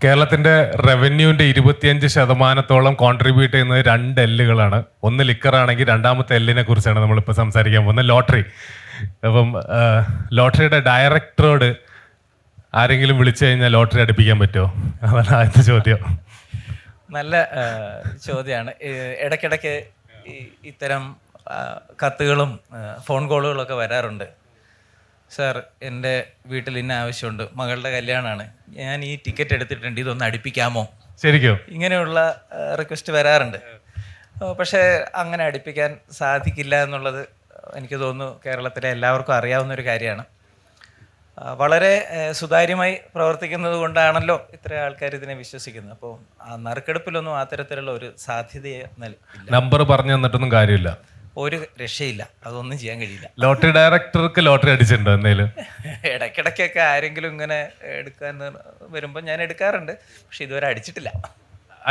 കേരളത്തിന്റെ റവന്യൂവിന്റെ 25% കോൺട്രിബ്യൂട്ട് ചെയ്യുന്നത് 2 എല്ലുകളാണ്. ഒന്ന് ലിക്കറാണെങ്കിൽ രണ്ടാമത്തെ എല്ലിനെ കുറിച്ചാണ് നമ്മളിപ്പോൾ സംസാരിക്കാൻ പോകുന്നത്, ലോട്ടറി. അപ്പം ലോട്ടറിയുടെ ഡയറക്ടറോട് ആരെങ്കിലും വിളിച്ചു കഴിഞ്ഞാൽ ലോട്ടറി അടുപ്പിക്കാൻ പറ്റുമോ? അതാണ് ആദ്യത്തെ ചോദ്യം. നല്ല ചോദ്യമാണ്. ഇടയ്ക്കിടയ്ക്ക് ഇത്തരം കത്തുകളും ഫോൺ കോളുകളൊക്കെ വരാറുണ്ട്. സാർ, എൻ്റെ വീട്ടിൽ ഇന്ന ആവശ്യമുണ്ട്, മകളുടെ കല്യാണമാണ്, ഞാൻ ഈ ടിക്കറ്റ് എടുത്തിട്ടുണ്ട്, ഇതൊന്ന് അടുപ്പിക്കാമോ? ശരിക്കും ഇങ്ങനെയുള്ള റിക്വസ്റ്റ് വരാറുണ്ട്. പക്ഷേ അങ്ങനെ അടുപ്പിക്കാൻ സാധിക്കില്ല എന്നുള്ളത് എനിക്ക് തോന്നുന്നു കേരളത്തിലെ എല്ലാവർക്കും അറിയാവുന്നൊരു കാര്യമാണ്. വളരെ സുതാര്യമായി പ്രവർത്തിക്കുന്നത് കൊണ്ടാണല്ലോ ഇത്ര ആൾക്കാർ ഇതിനെ വിശ്വസിക്കുന്നത്. അപ്പോൾ ആ നറുക്കെടുപ്പിലൊന്നും അത്തരത്തിലുള്ള ഒരു സാധ്യതയെ നമ്പർ പറഞ്ഞു തന്നിട്ടൊന്നും കാര്യമില്ല, ഒരു രക്ഷയില്ല, അതൊന്നും ചെയ്യാൻ കഴിയില്ല. ലോട്ടറി ഡയറക്ടർക്ക് ലോട്ടറി അടിച്ചിട്ടുണ്ടോ എന്തെങ്കിലും? ഇടയ്ക്കിടയ്ക്കൊക്കെ ആരെങ്കിലും ഇങ്ങനെ എടുക്കാൻ വരുമ്പോൾ ഞാൻ എടുക്കാറുണ്ട്, പക്ഷെ ഇതുവരെ അടിച്ചിട്ടില്ല.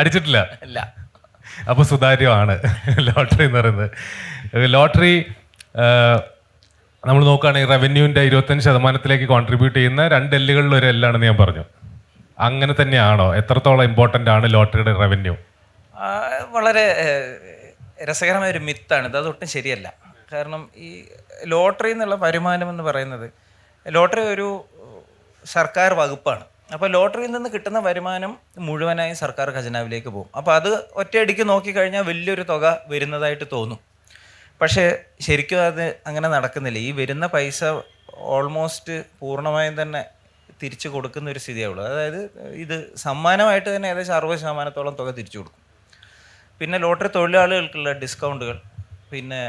അടിച്ചിട്ടില്ല? ഇല്ല. അപ്പോൾ സുതാര്യമാണ് ലോട്ടറി എന്ന് പറയുന്നത്. ലോട്ടറി നമ്മൾ നോക്കുകയാണെങ്കിൽ റവന്യൂവിൻ്റെ 25% കോൺട്രിബ്യൂട്ട് ചെയ്യുന്ന 2 എല്ലുകളിൽ ഒരു എല്ലാണെന്ന് ഞാൻ പറഞ്ഞു. അങ്ങനെ തന്നെയാണോ? എത്രത്തോളം ഇമ്പോർട്ടൻ്റ് ആണ് ലോട്ടറിയുടെ റവന്യൂ? വളരെ രസകരമായ ഒരു മിത്താണ് ഇത്. അതൊട്ടും ശരിയല്ല. കാരണം ഈ ലോട്ടറി എന്നുള്ള വരുമാനം എന്ന് പറയുന്നത്, ലോട്ടറി ഒരു സർക്കാർ വകുപ്പാണ്. അപ്പോൾ ലോട്ടറിയിൽ നിന്ന് കിട്ടുന്ന വരുമാനം മുഴുവനായും സർക്കാർ ഖജനാവിലേക്ക് പോകും. അപ്പോൾ അത് ഒറ്റയടിക്ക് നോക്കിക്കഴിഞ്ഞാൽ വലിയൊരു തുക വരുന്നതായിട്ട് തോന്നും. പക്ഷേ ശരിക്കും അത് അങ്ങനെ നടക്കുന്നില്ല. ഈ വരുന്ന പൈസ ഓൾമോസ്റ്റ് പൂർണ്ണമായും തന്നെ തിരിച്ചു കൊടുക്കുന്ന ഒരു സ്ഥിതിയാവുള്ളൂ. അതായത് ഇത് സമ്മാനമായിട്ട് തന്നെ ഏകദേശം 60% തുക തിരിച്ചു കൊടുക്കും. പിന്നെ ലോട്ടറി തൊഴിലാളികൾക്കുള്ള ഡിസ്കൗണ്ടുകൾ, പിന്നെ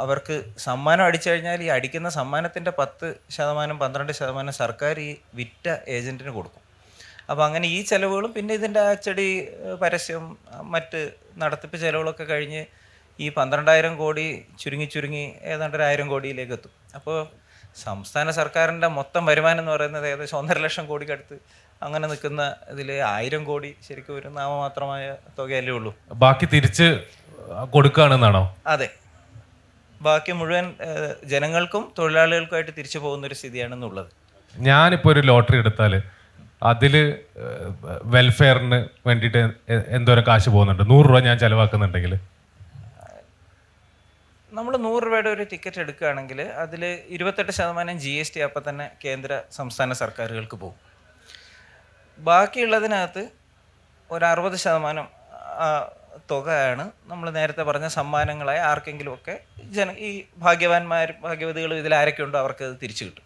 അവർക്ക് സമ്മാനം അടിച്ചു കഴിഞ്ഞാൽ ഈ അടിക്കുന്ന സമ്മാനത്തിൻ്റെ 10%, 12% സർക്കാർ ഈ വിറ്റ ഏജൻറ്റിന് കൊടുക്കും. അപ്പോൾ അങ്ങനെ ഈ ചിലവുകളും പിന്നെ ഇതിൻ്റെ അച്ചടി, പരസ്യം, മറ്റ് നടത്തിപ്പ് ചിലവുകളൊക്കെ കഴിഞ്ഞ് ഈ 12,000 കോടി ചുരുങ്ങി ഏതാണ്ട് 1,000 കോടിയിലേക്ക് എത്തും. അപ്പോൾ സംസ്ഥാന സർക്കാരിൻ്റെ മൊത്തം വരുമാനം എന്ന് പറയുന്നത് ഏകദേശം 1.5 ലക്ഷം കോടിക്കടുത്ത് അങ്ങനെ നിൽക്കുന്ന ഇതിൽ 1,000 കോടി ശരിക്കും ഒരു നാമമാത്രമായ തുകയല്ലേ ഉള്ളൂ. ബാക്കി തിരിച്ച് കൊടുക്കുകയാണെന്നാണോ? അതെ, ബാക്കി മുഴുവൻ ജനങ്ങൾക്കും തൊഴിലാളികൾക്കുമായിട്ട് തിരിച്ചു പോകുന്നൊരു സ്ഥിതിയാണെന്നുള്ളത്. ഞാനിപ്പോൾ ഒരു ലോട്ടറി എടുത്താൽ അതിൽ വെൽഫെയറിന് വേണ്ടിയിട്ട് എന്തോരം കാശ് പോകുന്നുണ്ട്? 100 രൂപ ഞാൻ ചിലവാക്കുന്നുണ്ടെങ്കിൽ, നമ്മൾ 100 രൂപയുടെ ഒരു ടിക്കറ്റ് എടുക്കുകയാണെങ്കിൽ അതിൽ 28% GST അപ്പം തന്നെ കേന്ദ്ര സംസ്ഥാന സർക്കാരുകൾക്ക് പോകും. ബാക്കിയുള്ളതിനകത്ത് ഒരു 60% തുകയാണ് നമ്മൾ നേരത്തെ പറഞ്ഞ സമ്മാനങ്ങളായി ആർക്കെങ്കിലുമൊക്കെ ഈ ഭാഗ്യവതികളും ഇതിൽ ആരൊക്കെ ഉണ്ടോ അവർക്ക് അത് തിരിച്ചു കിട്ടും.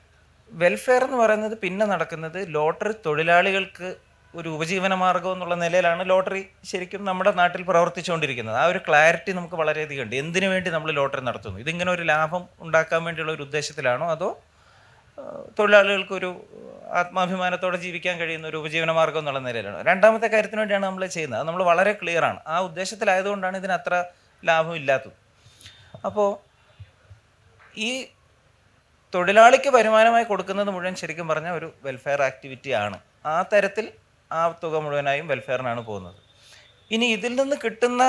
വെൽഫെയർ എന്ന് പറയുന്നത് പിന്നെ നടക്കുന്നത് ലോട്ടറി തൊഴിലാളികൾക്ക് ഒരു ഉപജീവന മാർഗം എന്നുള്ള നിലയിലാണ് ലോട്ടറി ശരിക്കും നമ്മുടെ നാട്ടിൽ പ്രവർത്തിച്ചുകൊണ്ടിരിക്കുന്നത്. ആ ഒരു ക്ലാരിറ്റി നമുക്ക് വളരെയധികം ഉണ്ട്. എന്തിനു വേണ്ടി നമ്മൾ ലോട്ടറി നടത്തുന്നു? ഇതിങ്ങനെ ഒരു ലാഭം ഉണ്ടാക്കാൻ വേണ്ടിയുള്ള ഒരു ഉദ്ദേശത്തിലാണോ, അതോ തൊഴിലാളികൾക്കൊരു ആത്മാഭിമാനത്തോടെ ജീവിക്കാൻ കഴിയുന്ന ഒരു ഉപജീവന മാർഗം എന്നുള്ള നിലയിലാണോ? രണ്ടാമത്തെ കാര്യത്തിന് വേണ്ടിയാണ് നമ്മൾ ചെയ്യുന്നത്. അത് നമ്മൾ വളരെ ക്ലിയർ ആണ്. ആ ഉദ്ദേശത്തിലായതുകൊണ്ടാണ് ഇതിന് അത്ര ലാഭം ഇല്ലാത്തത്. അപ്പോൾ ഈ തൊഴിലാളിക്ക് വരുമാനമായി കൊടുക്കുന്നത് മുഴുവൻ ശരിക്കും പറഞ്ഞാൽ ഒരു വെൽഫെയർ ആക്ടിവിറ്റിയാണ്. ആ തരത്തിൽ ആ തുക മുഴുവനായും വെൽഫെയറിനാണ് പോകുന്നത്. ഇനി ഇതിൽ നിന്ന് കിട്ടുന്ന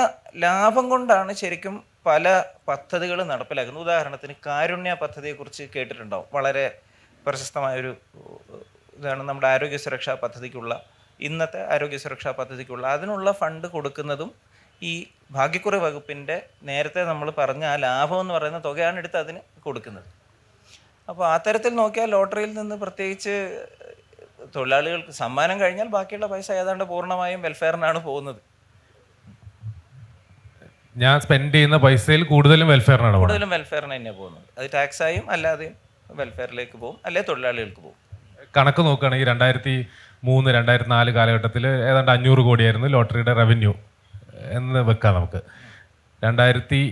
ലാഭം കൊണ്ടാണ് ശരിക്കും പല പദ്ധതികൾ നടപ്പിലാക്കുന്നത്. ഉദാഹരണത്തിന് കാരുണ്യ പദ്ധതിയെക്കുറിച്ച് കേട്ടിട്ടുണ്ടാവും. വളരെ പ്രശസ്തമായൊരു ഇതാണ് നമ്മുടെ ആരോഗ്യ സുരക്ഷാ പദ്ധതിക്കുള്ള, ഇന്നത്തെ ആരോഗ്യ സുരക്ഷാ പദ്ധതിക്കുള്ള അതിനുള്ള ഫണ്ട് കൊടുക്കുന്നതും ഈ ഭാഗ്യക്കുറി വകുപ്പിൻ്റെ നേരത്തെ നമ്മൾ പറഞ്ഞ ആ ലാഭം എന്ന് പറയുന്ന തുകയാണ് എടുത്ത് അതിന് കൊടുക്കുന്നത്. അപ്പോൾ ആ തരത്തിൽ നോക്കിയാൽ ലോട്ടറിയിൽ നിന്ന് പ്രത്യേകിച്ച് തൊഴിലാളികൾക്ക് സമ്മാനം കഴിഞ്ഞാൽ ബാക്കിയുള്ള പൈസ ഏതാണ്ട് പൂർണ്ണമായും വെൽഫെയറിനാണ് പോകുന്നത്. ഞാൻ സ്പെൻഡ് ചെയ്യുന്ന പൈസയിൽ കൂടുതലും വെൽഫെയറിനാണ് തന്നെയാണ് പോകുന്നത്. അത് ടാക്സായും അല്ലാതെയും വെൽഫെയറിലേക്ക് പോകും, അല്ലെ തൊഴിലാളികൾക്ക് പോകും. കണക്ക് നോക്കുകയാണെങ്കിൽ 2003, 2004 കാലഘട്ടത്തിൽ ഏതാണ്ട് 500 കോടിയായിരുന്നു ലോട്ടറിയുടെ റവന്യൂ എന്ന് വെക്കാം നമുക്ക്. 2023,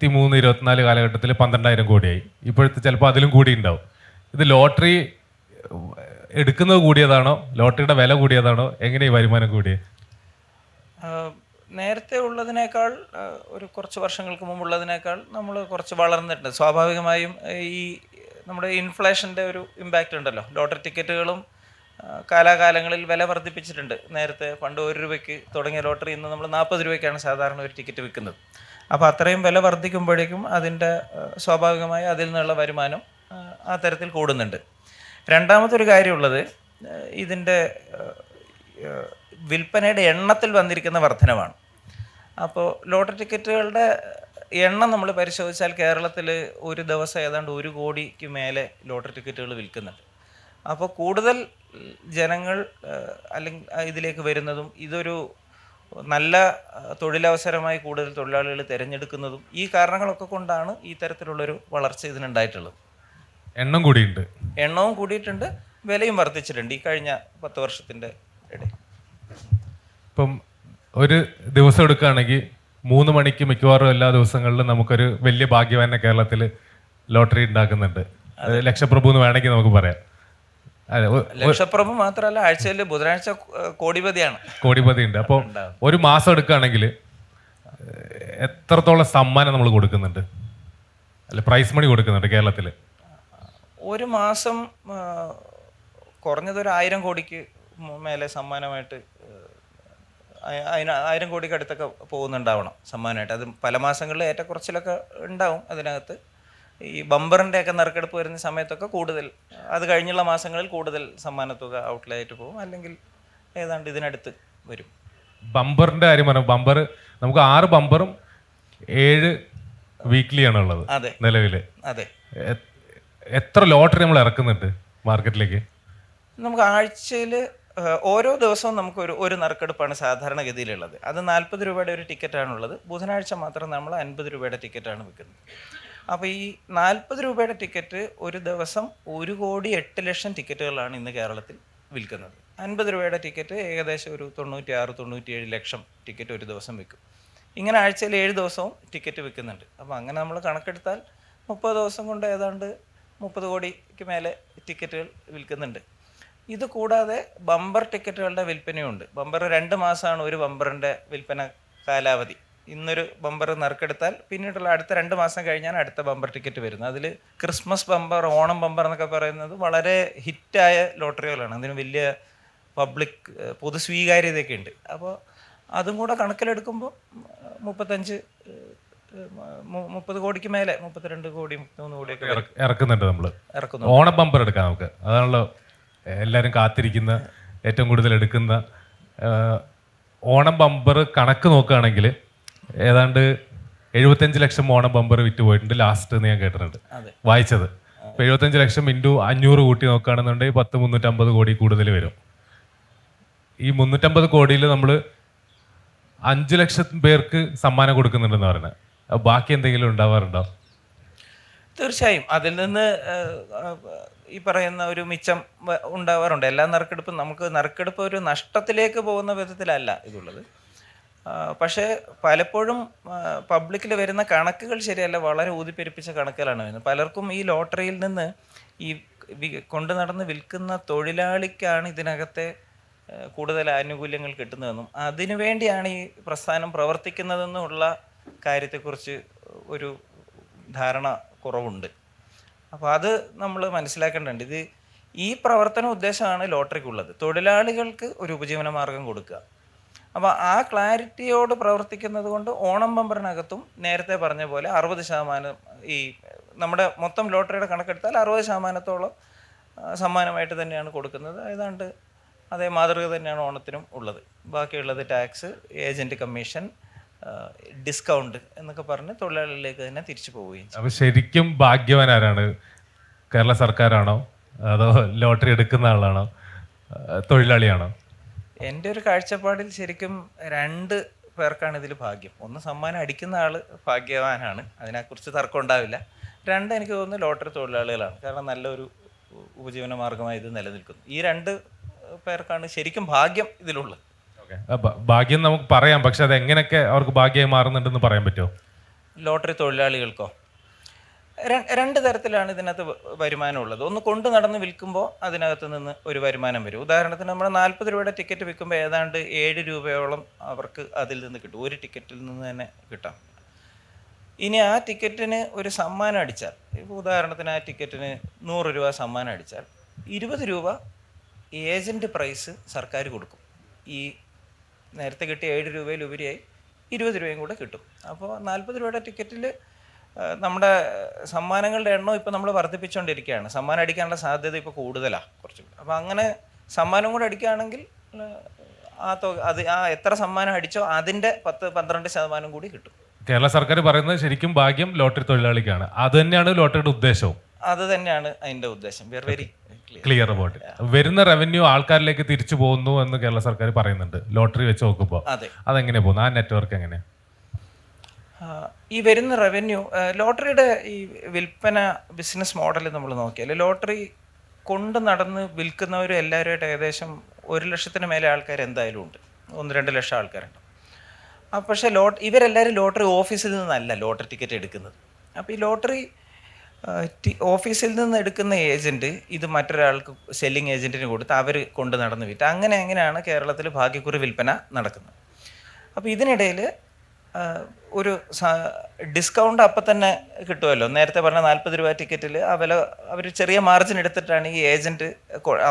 24 കാലഘട്ടത്തിൽ 12,000 കോടിയായി. ഇപ്പോഴത്തെ ചിലപ്പോൾ അതിലും കൂടി ഉണ്ടാവും. ഇത് ലോട്ടറി എടുക്കുന്നത് കൂടിയതാണോ, ലോട്ടറിയുടെ വില കൂടിയതാണോ, എങ്ങനെ ഈ വരുമാനം കൂടിയത്? നേരത്തെ ഉള്ളതിനേക്കാൾ ഒരു കുറച്ച് വർഷങ്ങൾക്ക് മുമ്പുള്ളതിനേക്കാൾ നമ്മൾ കുറച്ച് വളർന്നിട്ടുണ്ട്. സ്വാഭാവികമായും ഈ നമ്മുടെ ഇൻഫ്ലേഷൻ്റെ ഒരു ഇമ്പാക്റ്റ് ഉണ്ടല്ലോ. ലോട്ടറി ടിക്കറ്റുകളും കാലാകാലങ്ങളിൽ വില വർദ്ധിപ്പിച്ചിട്ടുണ്ട്. നേരത്തെ പണ്ട് 1 രൂപയ്ക്ക് തുടങ്ങിയ ലോട്ടറി ഇന്ന് നമ്മൾ 40 രൂപയ്ക്കാണ് സാധാരണ ഒരു ടിക്കറ്റ് വിൽക്കുന്നത്. അപ്പോൾ അത്രയും വില വർദ്ധിക്കുമ്പോഴേക്കും അതിൻ്റെ സ്വാഭാവികമായി അതിൽ നിന്നുള്ള വരുമാനം ആ തരത്തിൽ കൂടുന്നുണ്ട്. രണ്ടാമത്തെ ഒരു കാര്യമുള്ളത്, ഇതിൻ്റെ വിൽപ്പനയുടെ എണ്ണത്തിൽ വന്നിരിക്കുന്ന വർധനവാണ്. അപ്പോൾ ലോട്ടറി ടിക്കറ്റുകളുടെ എണ്ണം നമ്മൾ പരിശോധിച്ചാൽ കേരളത്തിൽ ഒരു ദിവസം ഏതാണ്ട് 1 കോടിക്ക് മേലെ ലോട്ടറി ടിക്കറ്റുകൾ വിൽക്കുന്നുണ്ട്. അപ്പോൾ കൂടുതൽ ജനങ്ങൾ അല്ലെങ്കിൽ ഇതിലേക്ക് വരുന്നതും ഇതൊരു നല്ല തൊഴിലവസരമായി കൂടുതൽ തൊഴിലാളികൾ തിരഞ്ഞെടുക്കുന്നതും ഈ കാരണങ്ങളൊക്കെ കൊണ്ടാണ് ഈ തരത്തിലുള്ളൊരു വളർച്ച ഇതിനുണ്ടായിട്ടുള്ളത്. എണ്ണം കൂടിയുണ്ട്, എണ്ണവും കൂടിയിട്ടുണ്ട്, വിലയും വർദ്ധിച്ചിട്ടുണ്ട് ഈ കഴിഞ്ഞ 10 വർഷത്തിൻ്റെ ഇടയിൽ. ഇപ്പം ഒരു ദിവസം എടുക്കുകയാണെങ്കിൽ 3 മണിക്ക് മിക്കവാറും എല്ലാ ദിവസങ്ങളിലും നമുക്കൊരു വലിയ ഭാഗ്യവാനെ കേരളത്തിൽ ലോട്ടറി ഉണ്ടാക്കുന്നുണ്ട്. അത് ലക്ഷപ്രഭു എന്ന് വേണമെങ്കിൽ നമുക്ക് പറയാം. ലക്ഷപ്രഭു മാത്രമല്ല, ആഴ്ചയിൽ ബുധനാഴ്ച കോടിപതി ഉണ്ട്. അപ്പോൾ ഒരു മാസം എടുക്കുകയാണെങ്കിൽ എത്രത്തോളം സമ്മാനം നമ്മൾ കൊടുക്കുന്നുണ്ട്, അല്ല പ്രൈസ് മണി കൊടുക്കുന്നുണ്ട് കേരളത്തിൽ? ഒരു മാസം കുറഞ്ഞതൊരു 1000 കോടിക്ക് മേലെ സമ്മാനമായിട്ട്, 1000 കോടിക്ക് അടുത്തൊക്കെ പോകുന്നുണ്ടാവണം സമ്മാനമായിട്ട്. അത് പല മാസങ്ങളിൽ ഏറ്റക്കുറച്ചിലൊക്കെ ഉണ്ടാവും അതിനകത്ത്. ഈ ബമ്പറിൻ്റെ ഒക്കെ നറുക്കെടുപ്പ് വരുന്ന സമയത്തൊക്കെ കൂടുതൽ, അത് കഴിഞ്ഞുള്ള മാസങ്ങളിൽ കൂടുതൽ സമ്മാനത്തുക ഔട്ട്ലേ ആയിട്ട് പോകും, അല്ലെങ്കിൽ ഏതാണ്ട് ഇതിനടുത്ത് വരും. ബമ്പറിന്റെ കാര്യം പറഞ്ഞു, ബമ്പർ നമുക്ക് 6 ബമ്പറും 7 വീക്ക്ലിയാണ് ഉള്ളത്. അതെ, നിലവിൽ. അതെ. എത്ര ലോട്ടറി നമ്മൾ ഇറക്കുന്നുണ്ട് മാർക്കറ്റിലേക്ക്? നമുക്ക് ആഴ്ചയിൽ ഓരോ ദിവസവും നമുക്ക് ഒരു നറുക്കെടുപ്പാണ് സാധാരണഗതിയിലുള്ളത്. അത് 40 രൂപയുടെ ഒരു ടിക്കറ്റാണുള്ളത്. ബുധനാഴ്ച മാത്രം നമ്മൾ 50 രൂപയുടെ ടിക്കറ്റാണ് വിൽക്കുന്നത്. അപ്പോൾ ഈ 40 രൂപയുടെ ടിക്കറ്റ് ഒരു ദിവസം 1,08,00,000 ടിക്കറ്റുകളാണ് ഇന്ന് കേരളത്തിൽ വിൽക്കുന്നത്. 50 രൂപയുടെ ടിക്കറ്റ് ഏകദേശം ഒരു 96-97 ലക്ഷം ടിക്കറ്റ് ഒരു ദിവസം വിൽക്കും. ഇങ്ങനെ ആഴ്ചയിൽ 7 ദിവസവും ടിക്കറ്റ് വിൽക്കുന്നുണ്ട്. അപ്പോൾ അങ്ങനെ നമ്മൾ കണക്കെടുത്താൽ 30 ദിവസം കൊണ്ട് ഏതാണ്ട് 30 കോടിക്ക് മേലെ ടിക്കറ്റുകൾ വിൽക്കുന്നുണ്ട്. ഇത് കൂടാതെ ബമ്പർ ടിക്കറ്റുകളുടെ വിൽപ്പനയുണ്ട്. ബമ്പർ 2 മാസമാണ് ഒരു ബമ്പറിൻ്റെ വിൽപ്പന കാലാവധി. ഇന്നൊരു ബമ്പർ നറുക്കെടുത്താൽ പിന്നീടുള്ള അടുത്ത 2 മാസം കഴിഞ്ഞാണ് അടുത്ത ബമ്പർ ടിക്കറ്റ് വരുന്നത്. അതിൽ ക്രിസ്മസ് ബമ്പർ, ഓണം ബമ്പർ എന്നൊക്കെ പറയുന്നത് വളരെ ഹിറ്റായ ലോട്ടറികളാണ്. അതിന് വലിയ പബ്ലിക് പൊതു സ്വീകാര്യതയൊക്കെ ഉണ്ട്. അപ്പോൾ അതും കൂടെ കണക്കിലെടുക്കുമ്പോൾ 30 കോടിക്ക് മേലെ, 32 കോടി 33 കോടിയൊക്കെ ഇറക്കുന്നുണ്ട്. നമ്മൾ ഓണം ബമ്പർ എടുക്കാം നമുക്ക്. അതാണല്ലോ എല്ലാവരും കാത്തിരിക്കുന്ന, ഏറ്റവും കൂടുതൽ എടുക്കുന്ന ഓണം ബമ്പർ. കണക്ക് നോക്കുകയാണെങ്കിൽ ഏതാണ്ട് 75 ലക്ഷം ഓണം ബമ്പർ വിറ്റ് പോയിട്ടുണ്ട് ലാസ്റ്റ് എന്ന് ഞാൻ കേട്ടിട്ടുണ്ട്, വായിച്ചത്. അപ്പോൾ 75 ലക്ഷം ഇൻറ്റു 500 കൂട്ടി നോക്കുകയാണെന്നുണ്ടെങ്കിൽ 350 കോടി കൂടുതൽ വരും. ഈ 350 കോടിയിൽ നമ്മൾ 5 ലക്ഷം പേർക്ക് സമ്മാനം കൊടുക്കുന്നുണ്ടെന്ന് പറയുന്നത്. ബാക്കി എന്തെങ്കിലും ഉണ്ടാവാറുണ്ടോ? തീർച്ചയായും അതിൽ നിന്ന് ഈ പറയുന്ന ഒരു മിച്ചം ഉണ്ടാവാറുണ്ട്. എല്ലാ നറുക്കെടുപ്പും നമുക്ക് നറുക്കെടുപ്പ് ഒരു നഷ്ടത്തിലേക്ക് പോകുന്ന വിധത്തിലല്ല ഇതുള്ളത്. പക്ഷേ പലപ്പോഴും പബ്ലിക്കിൽ വരുന്ന കണക്കുകൾ ശരിയല്ല, വളരെ ഊതിപ്പെരുപ്പിച്ച കണക്കുകളാണ് വരുന്നത്. പലർക്കും ഈ ലോട്ടറിയിൽ നിന്ന് ഈ കൊണ്ടു നടന്ന് വിൽക്കുന്ന തൊഴിലാളിക്കാണ് ഇതിനകത്തെ കൂടുതൽ ആനുകൂല്യങ്ങൾ കിട്ടുന്നതെന്നും അതിനുവേണ്ടിയാണ് ഈ പ്രസ്ഥാനം പ്രവർത്തിക്കുന്നതെന്നുമുള്ള കാര്യത്തെക്കുറിച്ച് ഒരു ധാരണ കുറവുണ്ട്. അപ്പോൾ അത് നമ്മൾ മനസ്സിലാക്കേണ്ടതുണ്ട്. ഇത് ഈ പ്രവർത്തന ഉദ്ദേശമാണ് ലോട്ടറിക്കുള്ളത്, തൊഴിലാളികൾക്ക് ഒരു ഉപജീവന മാർഗം കൊടുക്കുക. അപ്പോൾ ആ ക്ലാരിറ്റിയോട് പ്രവർത്തിക്കുന്നത് കൊണ്ട് ഓണം ബമ്പറിനകത്തും നേരത്തെ പറഞ്ഞ പോലെ 60% ഈ നമ്മുടെ മൊത്തം ലോട്ടറിയുടെ കണക്കെടുത്താൽ 60% സമ്മാനമായിട്ട് തന്നെയാണ് കൊടുക്കുന്നത്. ഏതാണ്ട് അതേ മാതൃക തന്നെയാണ് ഓണത്തിനും ഉള്ളത്. ബാക്കിയുള്ളത് ടാക്സ്, ഏജൻറ്റ് കമ്മീഷൻ, ഡിസ്കൗണ്ട് എന്നൊക്കെ പറഞ്ഞ് തൊഴിലാളികളിലേക്ക് തന്നെ തിരിച്ചു പോവുകയും ചെയ്യും. അപ്പോൾ ശരിക്കും ഭാഗ്യവാൻ ആരാണ്? കേരള സർക്കാരാണോ അതോ ലോട്ടറി എടുക്കുന്ന ആളാണോ തൊഴിലാളിയാണോ? എൻ്റെ ഒരു കാഴ്ചപ്പാടിൽ ശരിക്കും 2 പേർക്കാണ് ഇതിൽ ഭാഗ്യം. ഒന്ന്, സമ്മാനം അടിക്കുന്ന ആൾ ഭാഗ്യവാനാണ്, അതിനെക്കുറിച്ച് തർക്കം ഉണ്ടാവില്ല. 2, എനിക്ക് തോന്നുന്നു ലോട്ടറി തൊഴിലാളികളാണ്. കാരണം നല്ലൊരു ഉപജീവന മാർഗമായി ഇത് നിലനിൽക്കുന്നു. ഈ 2 പേർക്കാണ് ശരിക്കും ഭാഗ്യം ഇതിലുള്ളത്. ഭാഗ്യം നമുക്ക് പറയാം, പക്ഷെ അത് എങ്ങനെയൊക്കെ അവർക്ക് ഭാഗ്യമായി മാറുന്നുണ്ടെന്ന് പറയാൻ പറ്റുമോ? ലോട്ടറി തൊഴിലാളികൾക്കോ? 2 തരത്തിലാണ് ഇതിനകത്ത് വരുമാനം ഉള്ളത്. ഒന്ന്, കൊണ്ടു നടന്ന് വിൽക്കുമ്പോൾ അതിനകത്ത് നിന്ന് ഒരു വരുമാനം വരും. ഉദാഹരണത്തിന് നമ്മൾ 40 രൂപയുടെ ടിക്കറ്റ് വിൽക്കുമ്പോൾ ഏതാണ്ട് 7 രൂപയോളം അവർക്ക് അതിൽ നിന്ന് കിട്ടും, ഒരു ടിക്കറ്റിൽ നിന്ന് തന്നെ കിട്ടാം. ഇനി ആ ടിക്കറ്റിന് ഒരു സമ്മാനം അടിച്ചാൽ, ഇപ്പോൾ ഉദാഹരണത്തിന് ആ ടിക്കറ്റിന് 100 രൂപ സമ്മാനം അടിച്ചാൽ 20 രൂപ ഏജൻറ്റ് പ്രൈസ് സർക്കാർ കൊടുക്കും. ഈ നേരത്തെ കിട്ടിയ 7 രൂപയിൽ ഉപരിയായി 20 രൂപയും കൂടെ കിട്ടും. അപ്പോൾ 40 രൂപയുടെ ടിക്കറ്റിൽ നമ്മുടെ സമ്മാനങ്ങളുടെ എണ്ണം ഇപ്പോൾ നമ്മൾ വർദ്ധിപ്പിച്ചുകൊണ്ടിരിക്കുകയാണ്. സമ്മാനം അടിക്കാനുള്ള സാധ്യത ഇപ്പോൾ കൂടുതലാണ് കുറച്ചുകൂടി. അപ്പോൾ അങ്ങനെ സമ്മാനം കൂടെ അടിക്കുകയാണെങ്കിൽ ആ തുക ആ എത്ര സമ്മാനം അടിച്ചോ അതിൻ്റെ 10-12% കൂടി കിട്ടും. കേരള സർക്കാർ പറയുന്നത് ശരിക്കും ഭാഗ്യം ലോട്ടറി തൊഴിലാളിക്കാണ്. അത് തന്നെയാണ് ലോട്ടറിയുടെ ഉദ്ദേശവും. അത് തന്നെയാണ് അതിൻ്റെ ഉദ്ദേശം. We are very clear about വരുന്ന റവന്യൂ ആൾക്കാരിലേക്ക് തിരിച്ചു പോകുന്നു എന്ന് കേരള സർക്കാർ പറയുന്നുണ്ട്. ലോട്ടറി വെച്ച് നോക്കുമ്പോൾ അതെ. അതെങ്ങനെ പോകുന്നു? ആ നെറ്റ്വർക്ക് എങ്ങനെ? ഈ വരുന്ന റവന്യൂ ലോട്ടറിയുടെ ഈ വിൽപ്പന ബിസിനസ് മോഡൽ നമ്മൾ നോക്കിയാൽ ലോട്ടറി കൊണ്ട് നടന്ന് വിൽക്കുന്നവരും എല്ലാവരുമായിട്ട് ഏകദേശം 1,00,000 മേലെ ആൾക്കാർ എന്തായാലും ഉണ്ട്. 1-2 ലക്ഷം ആൾക്കാരുണ്ട്. പക്ഷേ ഇവരെല്ലാവരും ലോട്ടറി ഓഫീസിൽ നിന്നല്ല ലോട്ടറി ടിക്കറ്റ് എടുക്കുന്നത്. അപ്പോൾ ഈ ലോട്ടറി ഓഫീസിൽ നിന്ന് എടുക്കുന്ന ഏജൻറ്റ് ഇത് മറ്റൊരാൾക്ക് സെല്ലിംഗ് ഏജൻറ്റിന് കൊടുത്ത് അവർ കൊണ്ട് നടന്ന് വിറ്റ് അങ്ങനെയാണ് കേരളത്തിൽ ഭാഗ്യക്കുറി വിൽപ്പന നടക്കുന്നത്. അപ്പോൾ ഇതിനിടയിൽ ഒരു ഡിസ്കൗണ്ട് അപ്പം തന്നെ കിട്ടുമല്ലോ. നേരത്തെ പറഞ്ഞ 40 രൂപ ടിക്കറ്റിൽ അവർ ചെറിയ മാർജിൻ എടുത്തിട്ടാണ് ഈ ഏജൻറ്റ്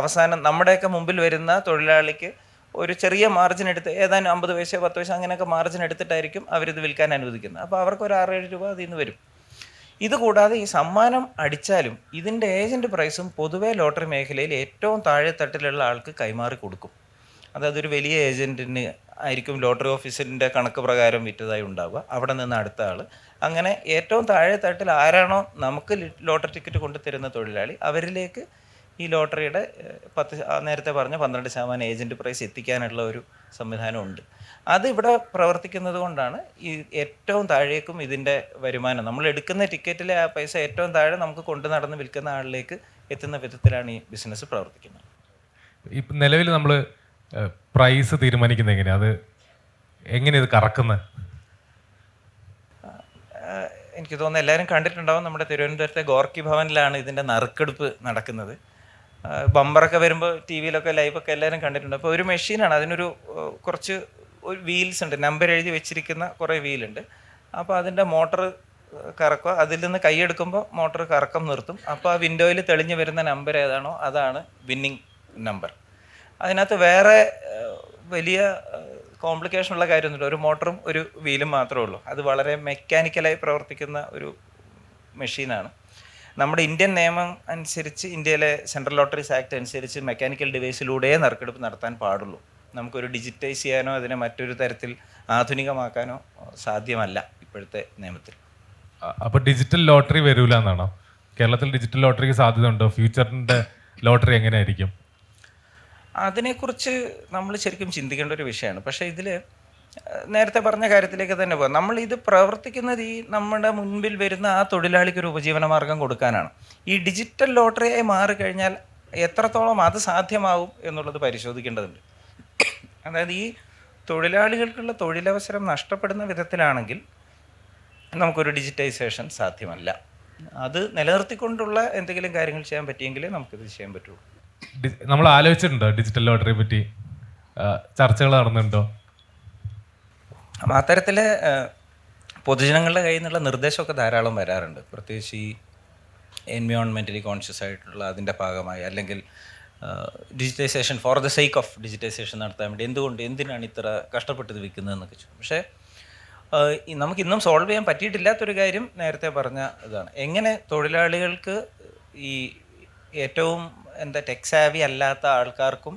അവസാനം നമ്മുടെയൊക്കെ മുമ്പിൽ വരുന്ന തൊഴിലാളിക്ക് ഒരു ചെറിയ മാർജിൻ എടുത്ത് ഏതാനും 50 പൈസ 10 പൈസ അങ്ങനെയൊക്കെ മാർജിൻ എടുത്തിട്ടായിരിക്കും അവരിത് വിൽക്കാൻ അനുവദിക്കുന്നത്. അപ്പോൾ അവർക്ക് ഒരു 6-7 രൂപ അതിൽ നിന്ന് വരും. ഇതുകൂടാതെ ഈ സമ്മാനം അടിച്ചാലും ഇതിൻ്റെ ഏജൻറ്റ് പ്രൈസും പൊതുവേ ലോട്ടറി മേഖലയിൽ ഏറ്റവും താഴെ തട്ടിലുള്ള ആൾക്ക് കൈമാറി കൊടുക്കും. അതായത് ഒരു വലിയ ഏജൻറ്റിന് ആയിരിക്കും ലോട്ടറി ഓഫീസിൻ്റെ കണക്ക് പ്രകാരം വിറ്റതായി ഉണ്ടാവുക. അവിടെ നിന്ന് അടുത്ത ആൾ അങ്ങനെ ഏറ്റവും താഴെ തട്ടിൽ ആരാണോ നമുക്ക് ലോട്ടറി ടിക്കറ്റ് കൊണ്ടു തരുന്ന തൊഴിലാളി അവരിലേക്ക് ഈ ലോട്ടറിയുടെ നേരത്തെ പറഞ്ഞ 12% ഏജൻറ്റ് പ്രൈസ് എത്തിക്കാനുള്ള ഒരു സംവിധാനമുണ്ട്. അത് ഇവിടെ പ്രവർത്തിക്കുന്നത് കൊണ്ടാണ് ഈ ഏറ്റവും താഴേക്കും ഇതിൻ്റെ വരുമാനം നമ്മൾ എടുക്കുന്ന ടിക്കറ്റിലെ ആ പൈസ ഏറ്റവും താഴെ നമുക്ക് കൊണ്ടു നടന്ന് വിൽക്കുന്ന ആളിലേക്ക് എത്തുന്ന വിധത്തിലാണ് ഈ ബിസിനസ് പ്രവർത്തിക്കുന്നത്. ഇപ്പം നിലവിൽ നമ്മൾ പ്രൈസ് തീരുമാനിക്കുന്നത് എങ്ങനെയാണ്? അത് എങ്ങനെ ഇത് കറക്കുന്നത്? എനിക്ക് തോന്നുന്നു എല്ലാവരും കണ്ടിട്ടുണ്ടാവും. നമ്മുടെ തിരുവനന്തപുരത്തെ ഗോർക്കി ഭവനിലാണ് ഇതിൻ്റെ നറുക്കെടുപ്പ് നടക്കുന്നത്. ബമ്പറൊക്കെ വരുമ്പോൾ ടി വിയിലൊക്കെ ലൈവൊക്കെ എല്ലാവരും കണ്ടിട്ടുണ്ട്. അപ്പോൾ ഒരു മെഷീനാണ്, അതിനൊരു കുറച്ച് വീൽസ് ഉണ്ട്, നമ്പർ എഴുതി വെച്ചിരിക്കുന്ന കുറേ വീലുണ്ട്. അപ്പോൾ അതിൻ്റെ മോട്ടർ കറക്കുക, അതിൽ നിന്ന് കൈയെടുക്കുമ്പോൾ മോട്ടർ കറക്കം നിർത്തും. അപ്പോൾ ആ വിൻഡോയിൽ തെളിഞ്ഞു വരുന്ന നമ്പർ ഏതാണോ അതാണ് വിന്നിങ് നമ്പർ. അതിനകത്ത് വേറെ വലിയ കോംപ്ലിക്കേഷനുള്ള കാര്യമൊന്നുമില്ല. ഒരു മോട്ടറും ഒരു വീലും മാത്രമേ ഉള്ളൂ. അത് വളരെ മെക്കാനിക്കലായി പ്രവർത്തിക്കുന്ന ഒരു മെഷീനാണ്. നമ്മുടെ ഇന്ത്യൻ നിയമം അനുസരിച്ച് ഇന്ത്യയിലെ സെൻട്രൽ ലോട്ടറീസ് ആക്ട് അനുസരിച്ച് മെക്കാനിക്കൽ ഡിവൈസിലൂടെ നറുക്കെടുപ്പ് നടത്താൻ പാടുള്ളൂ. നമുക്കൊരു ഡിജിറ്റൈസ് ചെയ്യാനോ അതിനെ മറ്റൊരു തരത്തിൽ ആധുനികമാക്കാനോ സാധ്യമല്ല ഇപ്പോഴത്തെ നിയമത്തിൽ. അപ്പോൾ ഡിജിറ്റൽ ലോട്ടറി വരൂല എന്നാണോ? കേരളത്തിൽ ഡിജിറ്റൽ ലോട്ടറിക്ക് സാധ്യത ഉണ്ടോ? ഫ്യൂച്ചറിൻ്റെ ലോട്ടറി എങ്ങനെയായിരിക്കും? അതിനെക്കുറിച്ച് നമ്മൾ ശരിക്കും ചിന്തിക്കേണ്ട ഒരു വിഷയമാണ്. പക്ഷേ ഇതിൽ നേരത്തെ പറഞ്ഞ കാര്യത്തിലേക്ക് തന്നെ പോകാം. നമ്മൾ ഇത് പ്രവർത്തിക്കുന്നത് ഈ നമ്മുടെ മുൻപിൽ വരുന്ന ആ തൊഴിലാളിക്ക് ഒരു ഉപജീവന മാർഗം കൊടുക്കാനാണ്. ഈ ഡിജിറ്റൽ ലോട്ടറിയായി മാറിക്കഴിഞ്ഞാൽ എത്രത്തോളം അത് സാധ്യമാവും എന്നുള്ളത് പരിശോധിക്കേണ്ടതുണ്ട്. അതായത് ഈ തൊഴിലാളികൾക്കുള്ള തൊഴിലവസരം നഷ്ടപ്പെടുന്ന വിധത്തിലാണെങ്കിൽ നമുക്കൊരു ഡിജിറ്റൈസേഷൻ സാധ്യമല്ല. അത് നിലനിർത്തിക്കൊണ്ടുള്ള എന്തെങ്കിലും കാര്യങ്ങൾ ചെയ്യാൻ പറ്റിയെങ്കിലേ നമുക്കിത് ചെയ്യാൻ പറ്റുള്ളൂ. നമ്മൾ ആലോചിച്ചിട്ടുണ്ടോ ഡിജിറ്റൽ ലോട്ടറിയെ പറ്റി? ചർച്ചകൾ നടന്നിട്ടുണ്ടോ? അത്തരത്തിൽ പൊതുജനങ്ങളുടെ കയ്യിൽ നിന്നുള്ള നിർദ്ദേശമൊക്കെ ധാരാളം വരാറുണ്ട്. പ്രത്യേകിച്ച് ഈ എൻവയോൺമെൻ്റലി കോൺഷ്യസ് ആയിട്ടുള്ള അതിൻ്റെ ഭാഗമായി അല്ലെങ്കിൽ digitization for the sake of digitization നടത്താൻ വേണ്ടി എന്തിനാണ് ഇത്ര കഷ്ടപ്പെട്ട് വിൽക്കുന്നതെന്നൊക്കെ ചോദിച്ചു. പക്ഷേ നമുക്കിന്നും സോൾവ് ചെയ്യാൻ പറ്റിയിട്ടില്ലാത്തൊരു കാര്യം നേരത്തെ പറഞ്ഞ ഇതാണ്. എങ്ങനെ തൊഴിലാളികൾക്ക് ഈ ഏറ്റവും ടെക് സാവി അല്ലാത്ത ആൾക്കാർക്കും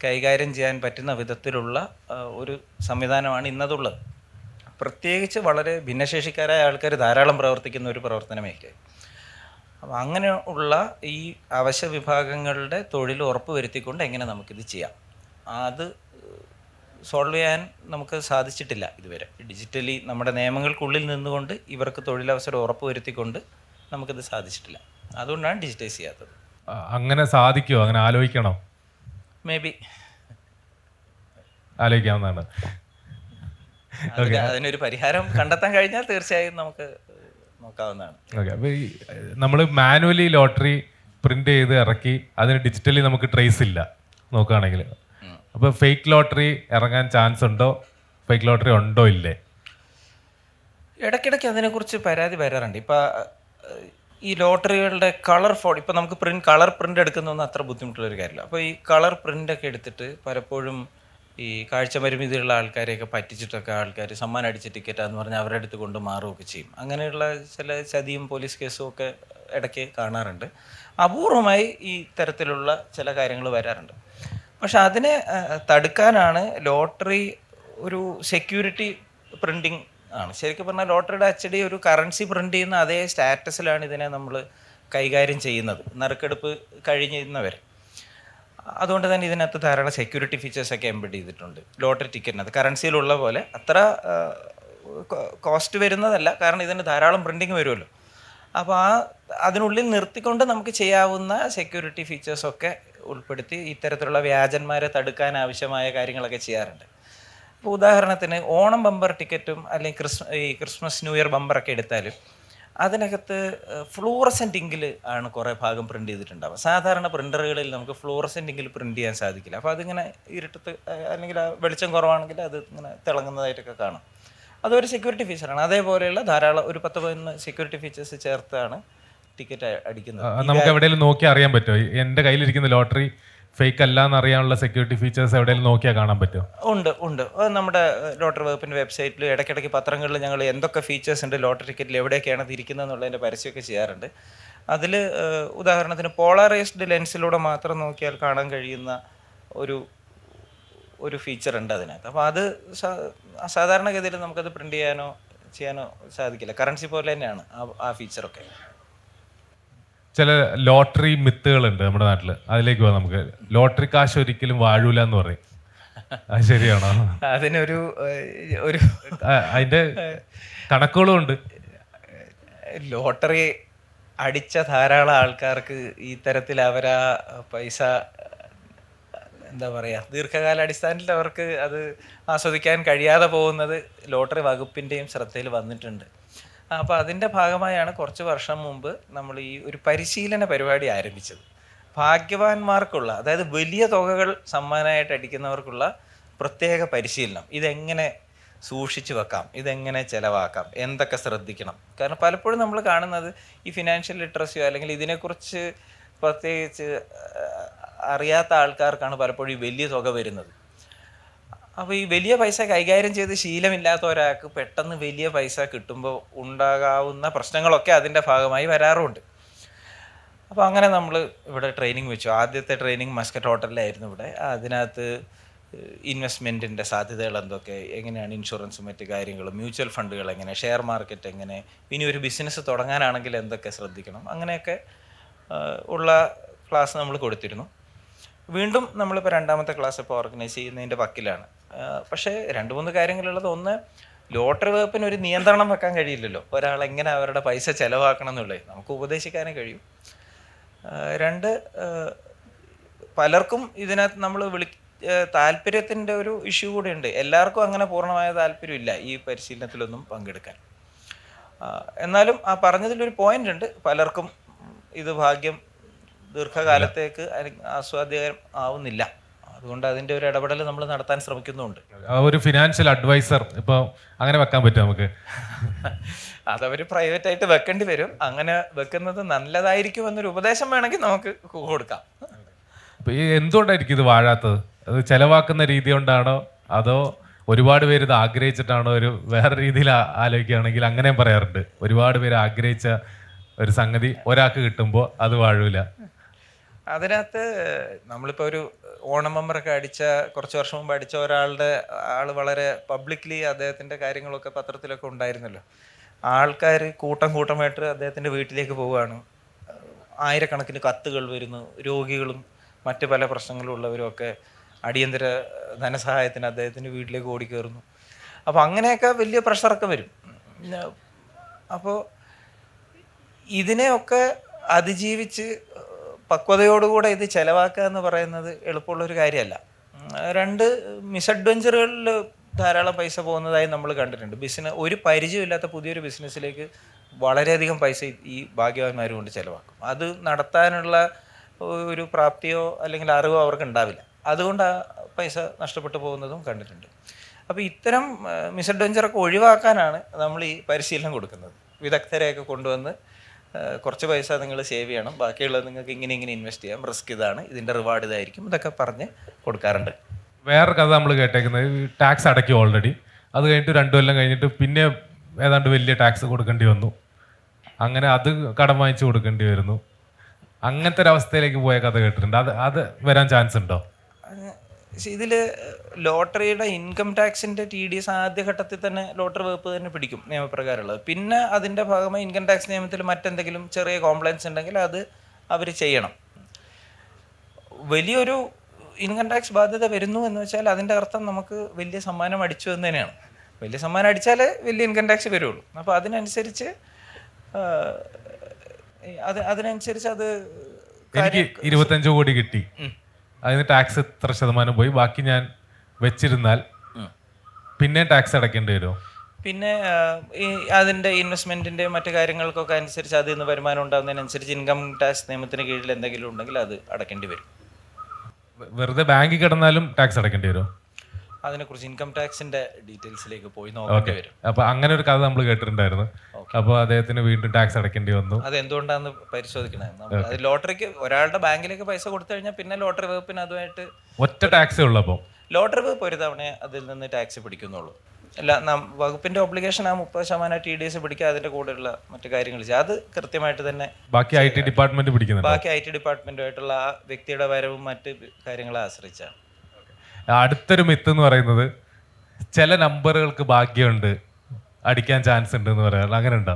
കൈകാര്യം ചെയ്യാൻ പറ്റുന്ന വിധത്തിലുള്ള ഒരു സംവിധാനമാണ് ഇന്നതുള്ളത്. പ്രത്യേകിച്ച് വളരെ ഭിന്നശേഷിക്കാരായ ആൾക്കാർ ധാരാളം പ്രവർത്തിക്കുന്ന ഒരു പ്രവർത്തന മേഖല. അപ്പോൾ അങ്ങനെ ഉള്ള ഈ അവശ്യ വിഭാഗങ്ങളുടെ തൊഴിൽ ഉറപ്പ് വരുത്തിക്കൊണ്ട് എങ്ങനെ നമുക്കിത് ചെയ്യാം, അത് സോൾവ് ചെയ്യാൻ നമുക്ക് സാധിച്ചിട്ടില്ല ഇതുവരെ. ഡിജിറ്റലി നമ്മുടെ നിയമങ്ങൾക്കുള്ളിൽ നിന്നുകൊണ്ട് ഇവർക്ക് തൊഴിലവസരം ഉറപ്പ് വരുത്തിക്കൊണ്ട് നമുക്കിത് സാധിച്ചിട്ടില്ല. അതുകൊണ്ടാണ് ഡിജിറ്റൈസ് ചെയ്യാത്തത്. അങ്ങനെ സാധിക്കുമോ? അങ്ങനെ ആലോചിക്കണം. മേ ബി ആലോചിക്കാവുന്നതാണ്. അതിനൊരു പരിഹാരം കണ്ടെത്താൻ കഴിഞ്ഞാൽ തീർച്ചയായും നമുക്ക് നോക്കാവുന്നതാണ്. ഓക്കെ. അപ്പോൾ ഈ നമ്മൾ മാനുവലി ലോട്ടറി പ്രിന്റ് ചെയ്ത് ഇറക്കി അതിന് ഡിജിറ്റലി നമുക്ക് ട്രേസ് ഇല്ല നോക്കുകയാണെങ്കിൽ. അപ്പോൾ ഫേക്ക് ലോട്ടറി ഇറങ്ങാൻ ചാൻസ് ഉണ്ടോ? ഫേക്ക് ലോട്ടറി ഉണ്ടോ ഇല്ലേ? ഇടയ്ക്കിടയ്ക്ക് അതിനെക്കുറിച്ച് പരാതി വരാറുണ്ട്. ഇപ്പം ഈ ലോട്ടറികളുടെ കളർ ഇപ്പം നമുക്ക് കളർ പ്രിൻ്റ് എടുക്കുന്നതൊന്നും അത്ര ബുദ്ധിമുട്ടുള്ളൊരു കാര്യമില്ല. അപ്പോൾ ഈ കളർ പ്രിൻ്റൊക്കെ എടുത്തിട്ട് പലപ്പോഴും ഈ കാഴ്ച പരിമിതിയുള്ള ആൾക്കാരെയൊക്കെ പറ്റിച്ചിട്ടൊക്കെ ആൾക്കാർ സമ്മാനം അടിച്ച ടിക്കറ്റാന്ന് പറഞ്ഞാൽ അവരുടെ അടുത്ത് കൊണ്ട് മാറുകയൊക്കെ ചെയ്യും. അങ്ങനെയുള്ള ചില ചതിയും പോലീസ് കേസും ഒക്കെ ഇടയ്ക്ക് കാണാറുണ്ട്. അപൂർവമായി ഈ തരത്തിലുള്ള ചില കാര്യങ്ങൾ വരാറുണ്ട്. പക്ഷെ അതിനെ തടുക്കാനാണ് ലോട്ടറി ഒരു സെക്യൂരിറ്റി പ്രിൻറ്റിങ് ആണ്. ശരിക്കും പറഞ്ഞാൽ ലോട്ടറിയുടെ അച്ചടി ഒരു കറൻസി പ്രിൻ്റ് ചെയ്യുന്ന അതേ സ്റ്റാറ്റസിലാണ് ഇതിനെ നമ്മൾ കൈകാര്യം ചെയ്യുന്നത് നറുക്കെടുപ്പ് കഴിഞ്ഞിരുന്നവരെ. അതുകൊണ്ട് തന്നെ ഇതിനകത്ത് ധാരാളം സെക്യൂരിറ്റി ഫീച്ചേഴ്സൊക്കെ എംബെഡ് ചെയ്തിട്ടുണ്ട് ലോട്ടറി ടിക്കറ്റിനകത്ത്. കറൻസിയിലുള്ള പോലെ അത്ര കോസ്റ്റ് വരുന്നതല്ല, കാരണം ഇതിന് ധാരാളം പ്രിൻറ്റിങ് വരുമല്ലോ. അപ്പോൾ അതിനുള്ളിൽ നിർത്തിക്കൊണ്ട് നമുക്ക് ചെയ്യാവുന്ന സെക്യൂരിറ്റി ഫീച്ചേഴ്സൊക്കെ ഉൾപ്പെടുത്തി ഇത്തരത്തിലുള്ള വ്യാജന്മാരെ തടുക്കാൻ ആവശ്യമായ കാര്യങ്ങളൊക്കെ ചെയ്യാറുണ്ട്. ഇപ്പോൾ ഉദാഹരണത്തിന് ഓണം ബമ്പർ ടിക്കറ്റും അല്ലെങ്കിൽ ക്രിസ്മസ് ന്യൂ ഇയർ ബമ്പറൊക്കെ എടുത്താലും അതിനകത്ത് ഫ്ലൂറസെൻ്റ് ഇങ്കിൽ ആണ് കുറേ ഭാഗം പ്രിൻ്റ് ചെയ്തിട്ടുണ്ടാവുക. സാധാരണ പ്രിൻ്ററുകളിൽ നമുക്ക് ഫ്ലൂറസെൻ്റ് ഇങ്കിൽ പ്രിൻ്റ് ചെയ്യാൻ സാധിക്കില്ല. അപ്പോൾ അതിങ്ങനെ ഇരുട്ടത്ത് അല്ലെങ്കിൽ വെളിച്ചം കുറവാണെങ്കിൽ അത് ഇങ്ങനെ തിളങ്ങുന്നതായിട്ടൊക്കെ കാണും. അതൊരു സെക്യൂരിറ്റി ഫീച്ചറാണ്. അതേപോലെയുള്ള ധാരാളം ഒരു 10-11 സെക്യൂരിറ്റി ഫീച്ചേഴ്സ് ചേർത്താണ് ടിക്കറ്റ് അടിക്കുന്നത്. നമുക്ക് എവിടെയെങ്കിലും നോക്കി അറിയാൻ പറ്റുമോ എൻ്റെ കയ്യിലിരിക്കുന്ന ലോട്ടറി ഫേക്ക് അല്ല എന്നറിയാനുള്ള സെക്യൂരിറ്റി ഫീച്ചേഴ്സ് എവിടെയെങ്കിലും നോക്കിയാൽ കാണാൻ പറ്റുമോ? ഉണ്ട്. അത് നമ്മുടെ ലോട്ടറി വകുപ്പിൻ്റെ വെബ്സൈറ്റിൽ ഇടയ്ക്കിടയ്ക്ക് പത്രങ്ങളിൽ ഞങ്ങൾ എന്തൊക്കെ ഫീച്ചേഴ്സ് ഉണ്ട് ലോട്ടറി ടിക്കറ്റിൽ എവിടെയൊക്കെയാണ് അത് ഇരിക്കുന്നത് എന്നുള്ളതിൻ്റെ പരസ്യമൊക്കെ ചെയ്യാറുണ്ട്. അതിൽ ഉദാഹരണത്തിന് പോളറൈസ്ഡ് ലെൻസിലൂടെ മാത്രം നോക്കിയാൽ കാണാൻ കഴിയുന്ന ഒരു ഫീച്ചർ ഉണ്ട് അതിനകത്ത്. അപ്പോൾ അത് സാധാരണഗതിയിൽ നമുക്കത് പ്രിൻ്റ് ചെയ്യാനോ സാധിക്കില്ല. കറൻസി പോലെ തന്നെയാണ് ആ ഫീച്ചറൊക്കെ. ചില ലോട്ടറി മിത്തുകളുണ്ട് നമ്മുടെ നാട്ടിൽ, അതിലേക്ക് പോവാം നമുക്ക്. ലോട്ടറി കാശ് ഒരിക്കലും വാഴൂല എന്ന് പറയും, അത് ശരിയാണോ? അതിനൊരു അതിന്റെ കണക്കുകളും ഉണ്ട്. ലോട്ടറി അടിച്ച ധാരാളം ആൾക്കാർക്ക് ഈ തരത്തിൽ അവരാ പൈസ എന്താ പറയുക, ദീർഘകാല അടിസ്ഥാനത്തിൽ അവർക്ക് അത് ആസ്വദിക്കാൻ കഴിയാതെ പോകുന്നത് ലോട്ടറി വകുപ്പിൻ്റെയും ശ്രദ്ധയിൽ വന്നിട്ടുണ്ട്. അപ്പോൾ അതിൻ്റെ ഭാഗമായാണ് കുറച്ച് വർഷം മുമ്പ് നമ്മൾ ഈ ഒരു പരിശീലന പരിപാടി ആരംഭിച്ചത്. ഭാഗ്യവാന്മാർക്കുള്ള, അതായത് വലിയ തുകകൾ സമ്മാനമായിട്ട് അടിക്കുന്നവർക്കുള്ള പ്രത്യേക പരിശീലനം. ഇതെങ്ങനെ സൂക്ഷിച്ചു വെക്കാം, ഇതെങ്ങനെ ചിലവാക്കാം, എന്തൊക്കെ ശ്രദ്ധിക്കണം. കാരണം പലപ്പോഴും നമ്മൾ കാണുന്നത് ഈ ഫിനാൻഷ്യൽ ലിറ്ററസിയോ അല്ലെങ്കിൽ ഇതിനെക്കുറിച്ച് പ്രത്യേകിച്ച് അറിയാത്ത ആൾക്കാർക്കാണ് പലപ്പോഴും ഈ വലിയ തുക വരുന്നത്. അപ്പോൾ ഈ വലിയ പൈസ കൈകാര്യം ചെയ്ത് ശീലമില്ലാത്ത ഒരാൾക്ക് പെട്ടെന്ന് വലിയ പൈസ കിട്ടുമ്പോൾ ഉണ്ടാകാവുന്ന പ്രശ്നങ്ങളൊക്കെ അതിൻ്റെ ഭാഗമായി വരാറുമുണ്ട്. അപ്പോൾ അങ്ങനെ നമ്മൾ ഇവിടെ ട്രെയിനിങ് വെച്ചു. ആദ്യത്തെ ട്രെയിനിങ് മസ്കറ്റ് ഹോട്ടലിലായിരുന്നു ഇവിടെ. അതിനകത്ത് ഇൻവെസ്റ്റ്മെൻറ്റിൻ്റെ സാധ്യതകൾ എന്തൊക്കെ, എങ്ങനെയാണ് ഇൻഷുറൻസും മറ്റു കാര്യങ്ങളും, മ്യൂച്വൽ ഫണ്ടുകൾ എങ്ങനെ, ഷെയർ മാർക്കറ്റ് എങ്ങനെ, ഇനി ഒരു ബിസിനസ് തുടങ്ങാനാണെങ്കിൽ എന്തൊക്കെ ശ്രദ്ധിക്കണം, അങ്ങനെയൊക്കെ ഉള്ള ക്ലാസ് നമ്മൾ കൊടുത്തിരുന്നു. വീണ്ടും നമ്മളിപ്പോൾ രണ്ടാമത്തെ ക്ലാസ് ഇപ്പോൾ ഓർഗനൈസ് ചെയ്യുന്നതിൻ്റെ വക്കിലാണ്. പക്ഷേ 2-3 കാര്യങ്ങളുള്ളത്. ഒന്ന്, ലോട്ടറി വകുപ്പിന് ഒരു നിയന്ത്രണം വെക്കാൻ കഴിയില്ലല്ലോ, ഒരാൾ എങ്ങനെ അവരുടെ പൈസ ചിലവാക്കണം എന്നുള്ളത് നമുക്ക് ഉപദേശിക്കാനേ കഴിയും. 2, പലർക്കും ഇതിനകത്ത് നമ്മൾ താല്പര്യത്തിൻ്റെ ഒരു ഇഷ്യൂ കൂടെ ഉണ്ട്. എല്ലാവർക്കും അങ്ങനെ പൂർണ്ണമായ താല്പര്യമില്ല ഈ പരിശീലനത്തിലൊന്നും പങ്കെടുക്കാൻ. എന്നാലും ആ പറഞ്ഞതിലൊരു പോയിന്റ് ഉണ്ട്, പലർക്കും ഇത് ഭാഗ്യം ദീർഘകാലത്തേക്ക് ആസ്വാദ്യം ആവുന്നില്ല. അതുകൊണ്ട് അതിൻ്റെ ഒരു ഇടപെടൽ നമ്മൾ നടത്താൻ ശ്രമിക്കുന്നുണ്ട്. ഒരു ഫിനാൻഷ്യൽ അഡ്വൈസർ ഇപ്പോൾ അങ്ങനെ വെക്കാൻ പറ്റും നമുക്ക്? അതവർ പ്രൈവറ്റ് ആയിട്ട് വെക്കേണ്ടി വരും. അങ്ങനെ വെക്കുന്നത് നല്ലതായിരിക്കും എന്നൊരു ഉപദേശം വേണമെങ്കിൽ നമുക്ക് കൊടുക്കാം. അപ്പോൾ ഈ എന്തുകൊണ്ടായിരിക്കും ഇത് വാഴാത്തത്? അത് ചെലവാക്കുന്ന രീതി കൊണ്ടാണോ, അതോ ഒരുപാട് പേര് ഇത് ആഗ്രഹിച്ചിട്ടാണോ? ഒരു വേറെ രീതിയിൽ ആലോചിക്കുകയാണെങ്കിൽ അങ്ങനെയും പറയാറുണ്ട്, ഒരുപാട് പേര് ആഗ്രഹിച്ച ഒരു സംഗതി ഒരാൾക്ക് കിട്ടുമ്പോൾ അത് വാഴൂല. അതിനകത്ത് നമ്മളിപ്പോൾ ഒരു ഓണം ബമ്പറൊക്കെ അടിച്ച, കുറച്ച് വർഷം മുമ്പ് അടിച്ച ആൾ വളരെ പബ്ലിക്ലി അദ്ദേഹത്തിൻ്റെ കാര്യങ്ങളൊക്കെ പത്രത്തിലൊക്കെ ഉണ്ടായിരുന്നല്ലോ. ആൾക്കാർ കൂട്ടമായിട്ട് അദ്ദേഹത്തിൻ്റെ വീട്ടിലേക്ക് പോവുകയാണ്. ആയിരക്കണക്കിന് കത്തുകൾ വരുന്നു. രോഗികളും മറ്റ് പല പ്രശ്നങ്ങളും ഉള്ളവരുമൊക്കെ അടിയന്തര ധനസഹായത്തിന് അദ്ദേഹത്തിൻ്റെ വീട്ടിലേക്ക് ഓടിക്കയറുന്നു. അപ്പോൾ അങ്ങനെയൊക്കെ വലിയ പ്രഷറൊക്കെ വരും. അപ്പോൾ ഇതിനെയൊക്കെ അതിജീവിച്ച് പക്വതയോടുകൂടെ ഇത് ചിലവാക്കുക എന്ന് പറയുന്നത് എളുപ്പമുള്ളൊരു കാര്യമല്ല. 2, മിസ്അഡ്വഞ്ചറുകളിൽ ധാരാളം പൈസ പോകുന്നതായി നമ്മൾ കണ്ടിട്ടുണ്ട്. ഒരു പരിചയമില്ലാത്ത പുതിയൊരു ബിസിനസ്സിലേക്ക് വളരെയധികം പൈസ ഈ ഭാഗ്യവാന്മാർ കൊണ്ട് ചിലവാക്കും. അത് നടത്താനുള്ള ഒരു പ്രാപ്തിയോ അല്ലെങ്കിൽ അറിവോ അവർക്ക് ഉണ്ടാവില്ല. അതുകൊണ്ട് ആ പൈസ നഷ്ടപ്പെട്ടു പോകുന്നതും കണ്ടിട്ടുണ്ട്. അപ്പോൾ ഇത്തരം മിസ്അഡ്വഞ്ചറൊക്കെ ഒഴിവാക്കാനാണ് നമ്മൾ ഈ പരിശീലനം കൊടുക്കുന്നത്. വിദഗ്ധരെയൊക്കെ കൊണ്ടുവന്ന് കുറച്ച് പൈസ നിങ്ങൾ സേവ് ചെയ്യണം, ബാക്കിയുള്ളത് നിങ്ങൾക്ക് ഇങ്ങനെ ഇൻവെസ്റ്റ് ചെയ്യാം, റിസ്ക് ഇതാണ്, ഇതിൻ്റെ റിവാർഡ് ഇതായിരിക്കും, ഇതൊക്കെ പറഞ്ഞ് കൊടുക്കാറുണ്ട്. വേറെ കഥ നമ്മൾ കേട്ടേക്കുന്നത്, ടാക്സ് അടയ്ക്കും ഓൾറെഡി, അത് കഴിഞ്ഞിട്ട് 2 കൊല്ലം കഴിഞ്ഞിട്ട് പിന്നെ ഏതാണ്ട് വലിയ ടാക്സ് കൊടുക്കേണ്ടി വന്നു, അങ്ങനെ അത് കടം വാങ്ങിച്ച് കൊടുക്കേണ്ടി വരുന്നു. അങ്ങനത്തെ ഒരു അവസ്ഥയിലേക്ക് പോയ കഥ കേട്ടിട്ടുണ്ട്. അത് വരാൻ ചാൻസ് ഉണ്ടോ? ഇതിൽ ലോട്ടറിയുടെ ഇൻകം ടാക്സിൻ്റെ TDS ആദ്യഘട്ടത്തിൽ തന്നെ ലോട്ടറി വകുപ്പ് തന്നെ പിടിക്കും നിയമപ്രകാരമുള്ളത്. പിന്നെ അതിൻ്റെ ഭാഗമായി ഇൻകം ടാക്സ് നിയമത്തിൽ മറ്റെന്തെങ്കിലും ചെറിയ കോംപ്ലൈൻസ് ഉണ്ടെങ്കിൽ അത് അവർ ചെയ്യണം. വലിയൊരു ഇൻകം ടാക്സ് ബാധ്യത വരുന്നു എന്ന് വെച്ചാൽ അതിൻ്റെ അർത്ഥം നമുക്ക് വലിയ സമ്മാനം അടിച്ചു എന്ന് തന്നെയാണ്. വലിയ സമ്മാനം അടിച്ചാലേ വലിയ ഇൻകം ടാക്സ് വരുള്ളൂ. അപ്പോൾ അതിനനുസരിച്ച് അത് എനിക്ക് 25 കോടി കിട്ടി, അതിന് ടാക്സ് എത്ര ശതമാനം പോയി, ബാക്കി ഞാൻ വെച്ചിരുന്നാൽ പിന്നെ ടാക്സ് അടയ്ക്കേണ്ടി വരുമോ? പിന്നെ ഈ അതിൻ്റെ ഇൻവെസ്റ്റ്മെൻറ്റിൻ്റെ മറ്റു കാര്യങ്ങൾക്കൊക്കെ അനുസരിച്ച് അതിൽ നിന്ന് വരുമാനം ഉണ്ടാകുന്നതിനനുസരിച്ച് ഇൻകം ടാക്സ് നിയമത്തിന് കീഴിൽ എന്തെങ്കിലും ഉണ്ടെങ്കിൽ അത് അടയ്ക്കേണ്ടി വരും. വെറുതെ ബാങ്കിൽ കിടന്നാലും ടാക്സ് അടയ്ക്കേണ്ടി വരുമോ? അതിനെക്കുറിച്ച് ഇൻകം ടാക്സിന്റെ ഡീറ്റെയിൽസിലേക്ക് പോയി നോക്കേണ്ടി വരും. അപ്പൊ അങ്ങനെ ഒരു കഥ നമ്മൾ കേട്ടിട്ടുണ്ടായിരുന്നു. അപ്പോൾ അദ്ദേഹത്തിന് വീണ്ടും ടാക്സ് അടയ്ക്കേണ്ടി വന്നു. അത് എന്തുകൊണ്ടാണെന്ന് പരിശോധിക്കണം. അത് ലോട്ടറിക്ക് ഒരാളുടെ ബാങ്കിലേക്ക് പൈസ കൊടുത്തു കഴിഞ്ഞാൽ പിന്നെ ലോട്ടറി വകുപ്പിന് അതുമായിട്ട് ഒറ്റ ടാക്സേ ഉള്ളൂ. അപ്പോൾ ലോട്ടറി വകുപ്പ് ഒരു തവണ അതിൽ നിന്ന് ടാക്സ് പിടിക്കുന്നുള്ളൂ. അല്ല, വകുപ്പിന്റെ ഒബ്ലിഗേഷൻ ആ 30% TDS പിടിക്കുക, അതിന്റെ കൂടെയുള്ള മറ്റു കാര്യങ്ങൾ ചെയ്യുക. അത് കൃത്യമായിട്ട് തന്നെ ബാക്കി IT ഡിപ്പാർട്ട്മെന്റ് പിടിക്കുന്നുണ്ട്. ബാക്കി IT ഡിപ്പാർട്ട്മെന്റുമായിട്ടുള്ള ആ വ്യക്തിയുടെ വരവും മറ്റ് കാര്യങ്ങളെ ആശ്രയിച്ചാണ്. അടുത്തൊരു മിത്ത് എന്ന് പറയുന്നത് ചില നമ്പറുകൾക്ക് ഭാഗ്യമുണ്ട്, അടിക്കാൻ ചാൻസ് ഉണ്ട് എന്ന് പറയാറ്, അങ്ങനെ ഉണ്ടോ?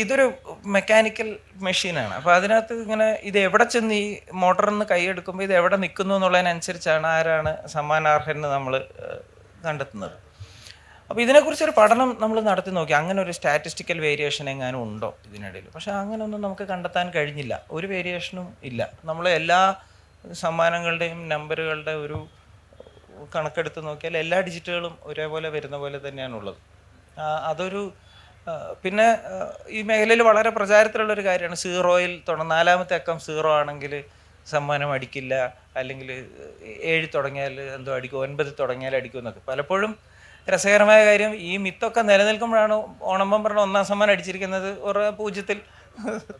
ഇതൊരു മെക്കാനിക്കൽ മെഷീനാണ്. അപ്പോൾ അതിനകത്ത് ഇങ്ങനെ ഇത് എവിടെ ചെന്ന് ഈ മോട്ടറിൽ നിന്ന് കൈയെടുക്കുമ്പോൾ ഇത് എവിടെ നിൽക്കുന്നു എന്നുള്ളതിനനുസരിച്ചാണ് ആരാണ് സമ്മാനാർഹനെന്ന് നമ്മൾ കണ്ടെത്തുന്നത്. അപ്പോൾ ഇതിനെക്കുറിച്ചൊരു പഠനം നമ്മൾ നടത്തി നോക്കി, അങ്ങനെ ഒരു സ്റ്റാറ്റിസ്റ്റിക്കൽ വേരിയേഷൻ എങ്ങാനും ഉണ്ടോ ഇതിനിടയിൽ. പക്ഷേ അങ്ങനെയൊന്നും നമുക്ക് കണ്ടെത്താൻ കഴിഞ്ഞില്ല. ഒരു വേരിയേഷനും ഇല്ല. നമ്മൾ എല്ലാ സമ്മാനങ്ങളുടെയും നമ്പറുകളുടെ ഒരു കണക്കെടുത്ത് നോക്കിയാൽ എല്ലാ ഡിജിറ്റുകളും ഒരേപോലെ വരുന്ന പോലെ തന്നെയാണുള്ളത്. അതൊരു പിന്നെ ഈ മേഖലയിൽ വളരെ പ്രചാരത്തിലുള്ളൊരു കാര്യമാണ് സീറോയിൽ 4ാമത്തെ അക്കം 0 ആണെങ്കിൽ സമ്മാനം അടിക്കില്ല, അല്ലെങ്കിൽ 7 തുടങ്ങിയാൽ എന്തോ അടിക്കും, 9 തുടങ്ങിയാൽ അടിക്കും എന്നൊക്കെ. പലപ്പോഴും രസകരമായ കാര്യം, ഈ മിത്തൊക്കെ നിലനിൽക്കുമ്പോഴാണ് ഓണം ബമ്പറിന് 1ാം സമ്മാനം അടിച്ചിരിക്കുന്നത് 0ൽ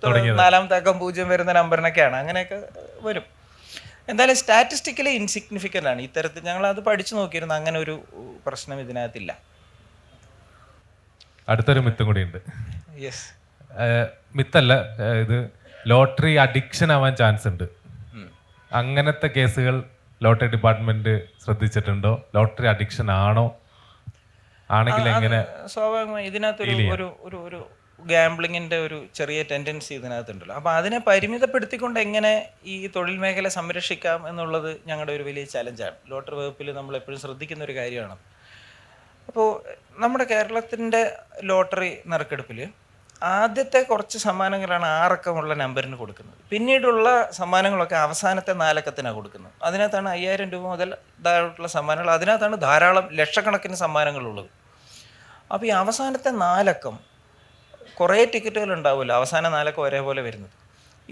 4ാമത്തെ അക്കം 0 വരുന്ന നമ്പറിനൊക്കെയാണ്. അങ്ങനെയൊക്കെ വരും. എന്തായാലും സ്റ്റാറ്റിസ്റ്റിക്കലി ഇൻസിഗ്നിഫിക്കൻ്റ് ആണ് ഇത്തരത്തിൽ. ഞങ്ങളത് പഠിച്ചു നോക്കിയിരുന്നു, അങ്ങനെ ഒരു പ്രശ്നം ഇതിനകത്തില്ല. അടുത്തൊരു മിത്തും കൂടി ഉണ്ട്. യെസ്, മിത്തല്ല, ഇത് ലോട്ടറി അഡിക്ഷൻ ആവാൻ ചാൻസ് ഉണ്ട്. അങ്ങനത്തെ കേസുകൾ ലോട്ടറി ഡിപ്പാർട്ട്മെന്റ് ശ്രദ്ധിച്ചിട്ടുണ്ടോ? ലോട്ടറി അഡിക്ഷൻ ആണോ? ആണെങ്കിൽ എങ്ങനെ? സ്വാഭാവികമായി ഇതിനകത്തൊരു ഒരു ഗാംബ്ലിങ്ങിൻ്റെ ഒരു ചെറിയ ടെൻഡൻസി ഇതിനകത്തുണ്ടല്ലോ. അപ്പോൾ അതിനെ പരിമിതപ്പെടുത്തിക്കൊണ്ട് എങ്ങനെ ഈ തൊഴിൽ മേഖല സംരക്ഷിക്കാം എന്നുള്ളത് ഞങ്ങളുടെ ഒരു വലിയ ചലഞ്ചാണ്. ലോട്ടറി വകുപ്പിൽ നമ്മൾ എപ്പോഴും ശ്രദ്ധിക്കുന്ന ഒരു കാര്യമാണ്. അപ്പോൾ നമ്മുടെ കേരളത്തിൻ്റെ ലോട്ടറി നറുക്കെടുപ്പിൽ ആദ്യത്തെ കുറച്ച് സമ്മാനങ്ങളാണ് 6 അക്കമുള്ള നമ്പറിന് കൊടുക്കുന്നത്. പിന്നീടുള്ള സമ്മാനങ്ങളൊക്കെ അവസാനത്തെ 4 അക്കത്തിനാണ് കൊടുക്കുന്നത്. അതിനകത്താണ് 5000 രൂപ മുതൽ ധാരാളമുള്ള സമ്മാനങ്ങൾ, അതിനകത്താണ് ധാരാളം ലക്ഷക്കണക്കിന് സമ്മാനങ്ങളുള്ളത്. അപ്പോൾ ഈ അവസാനത്തെ 4 അക്കം കുറേ ടിക്കറ്റുകൾ ഉണ്ടാവുമല്ലോ, അവസാന 4 അക്കം ഒരേപോലെ വരുന്നത്.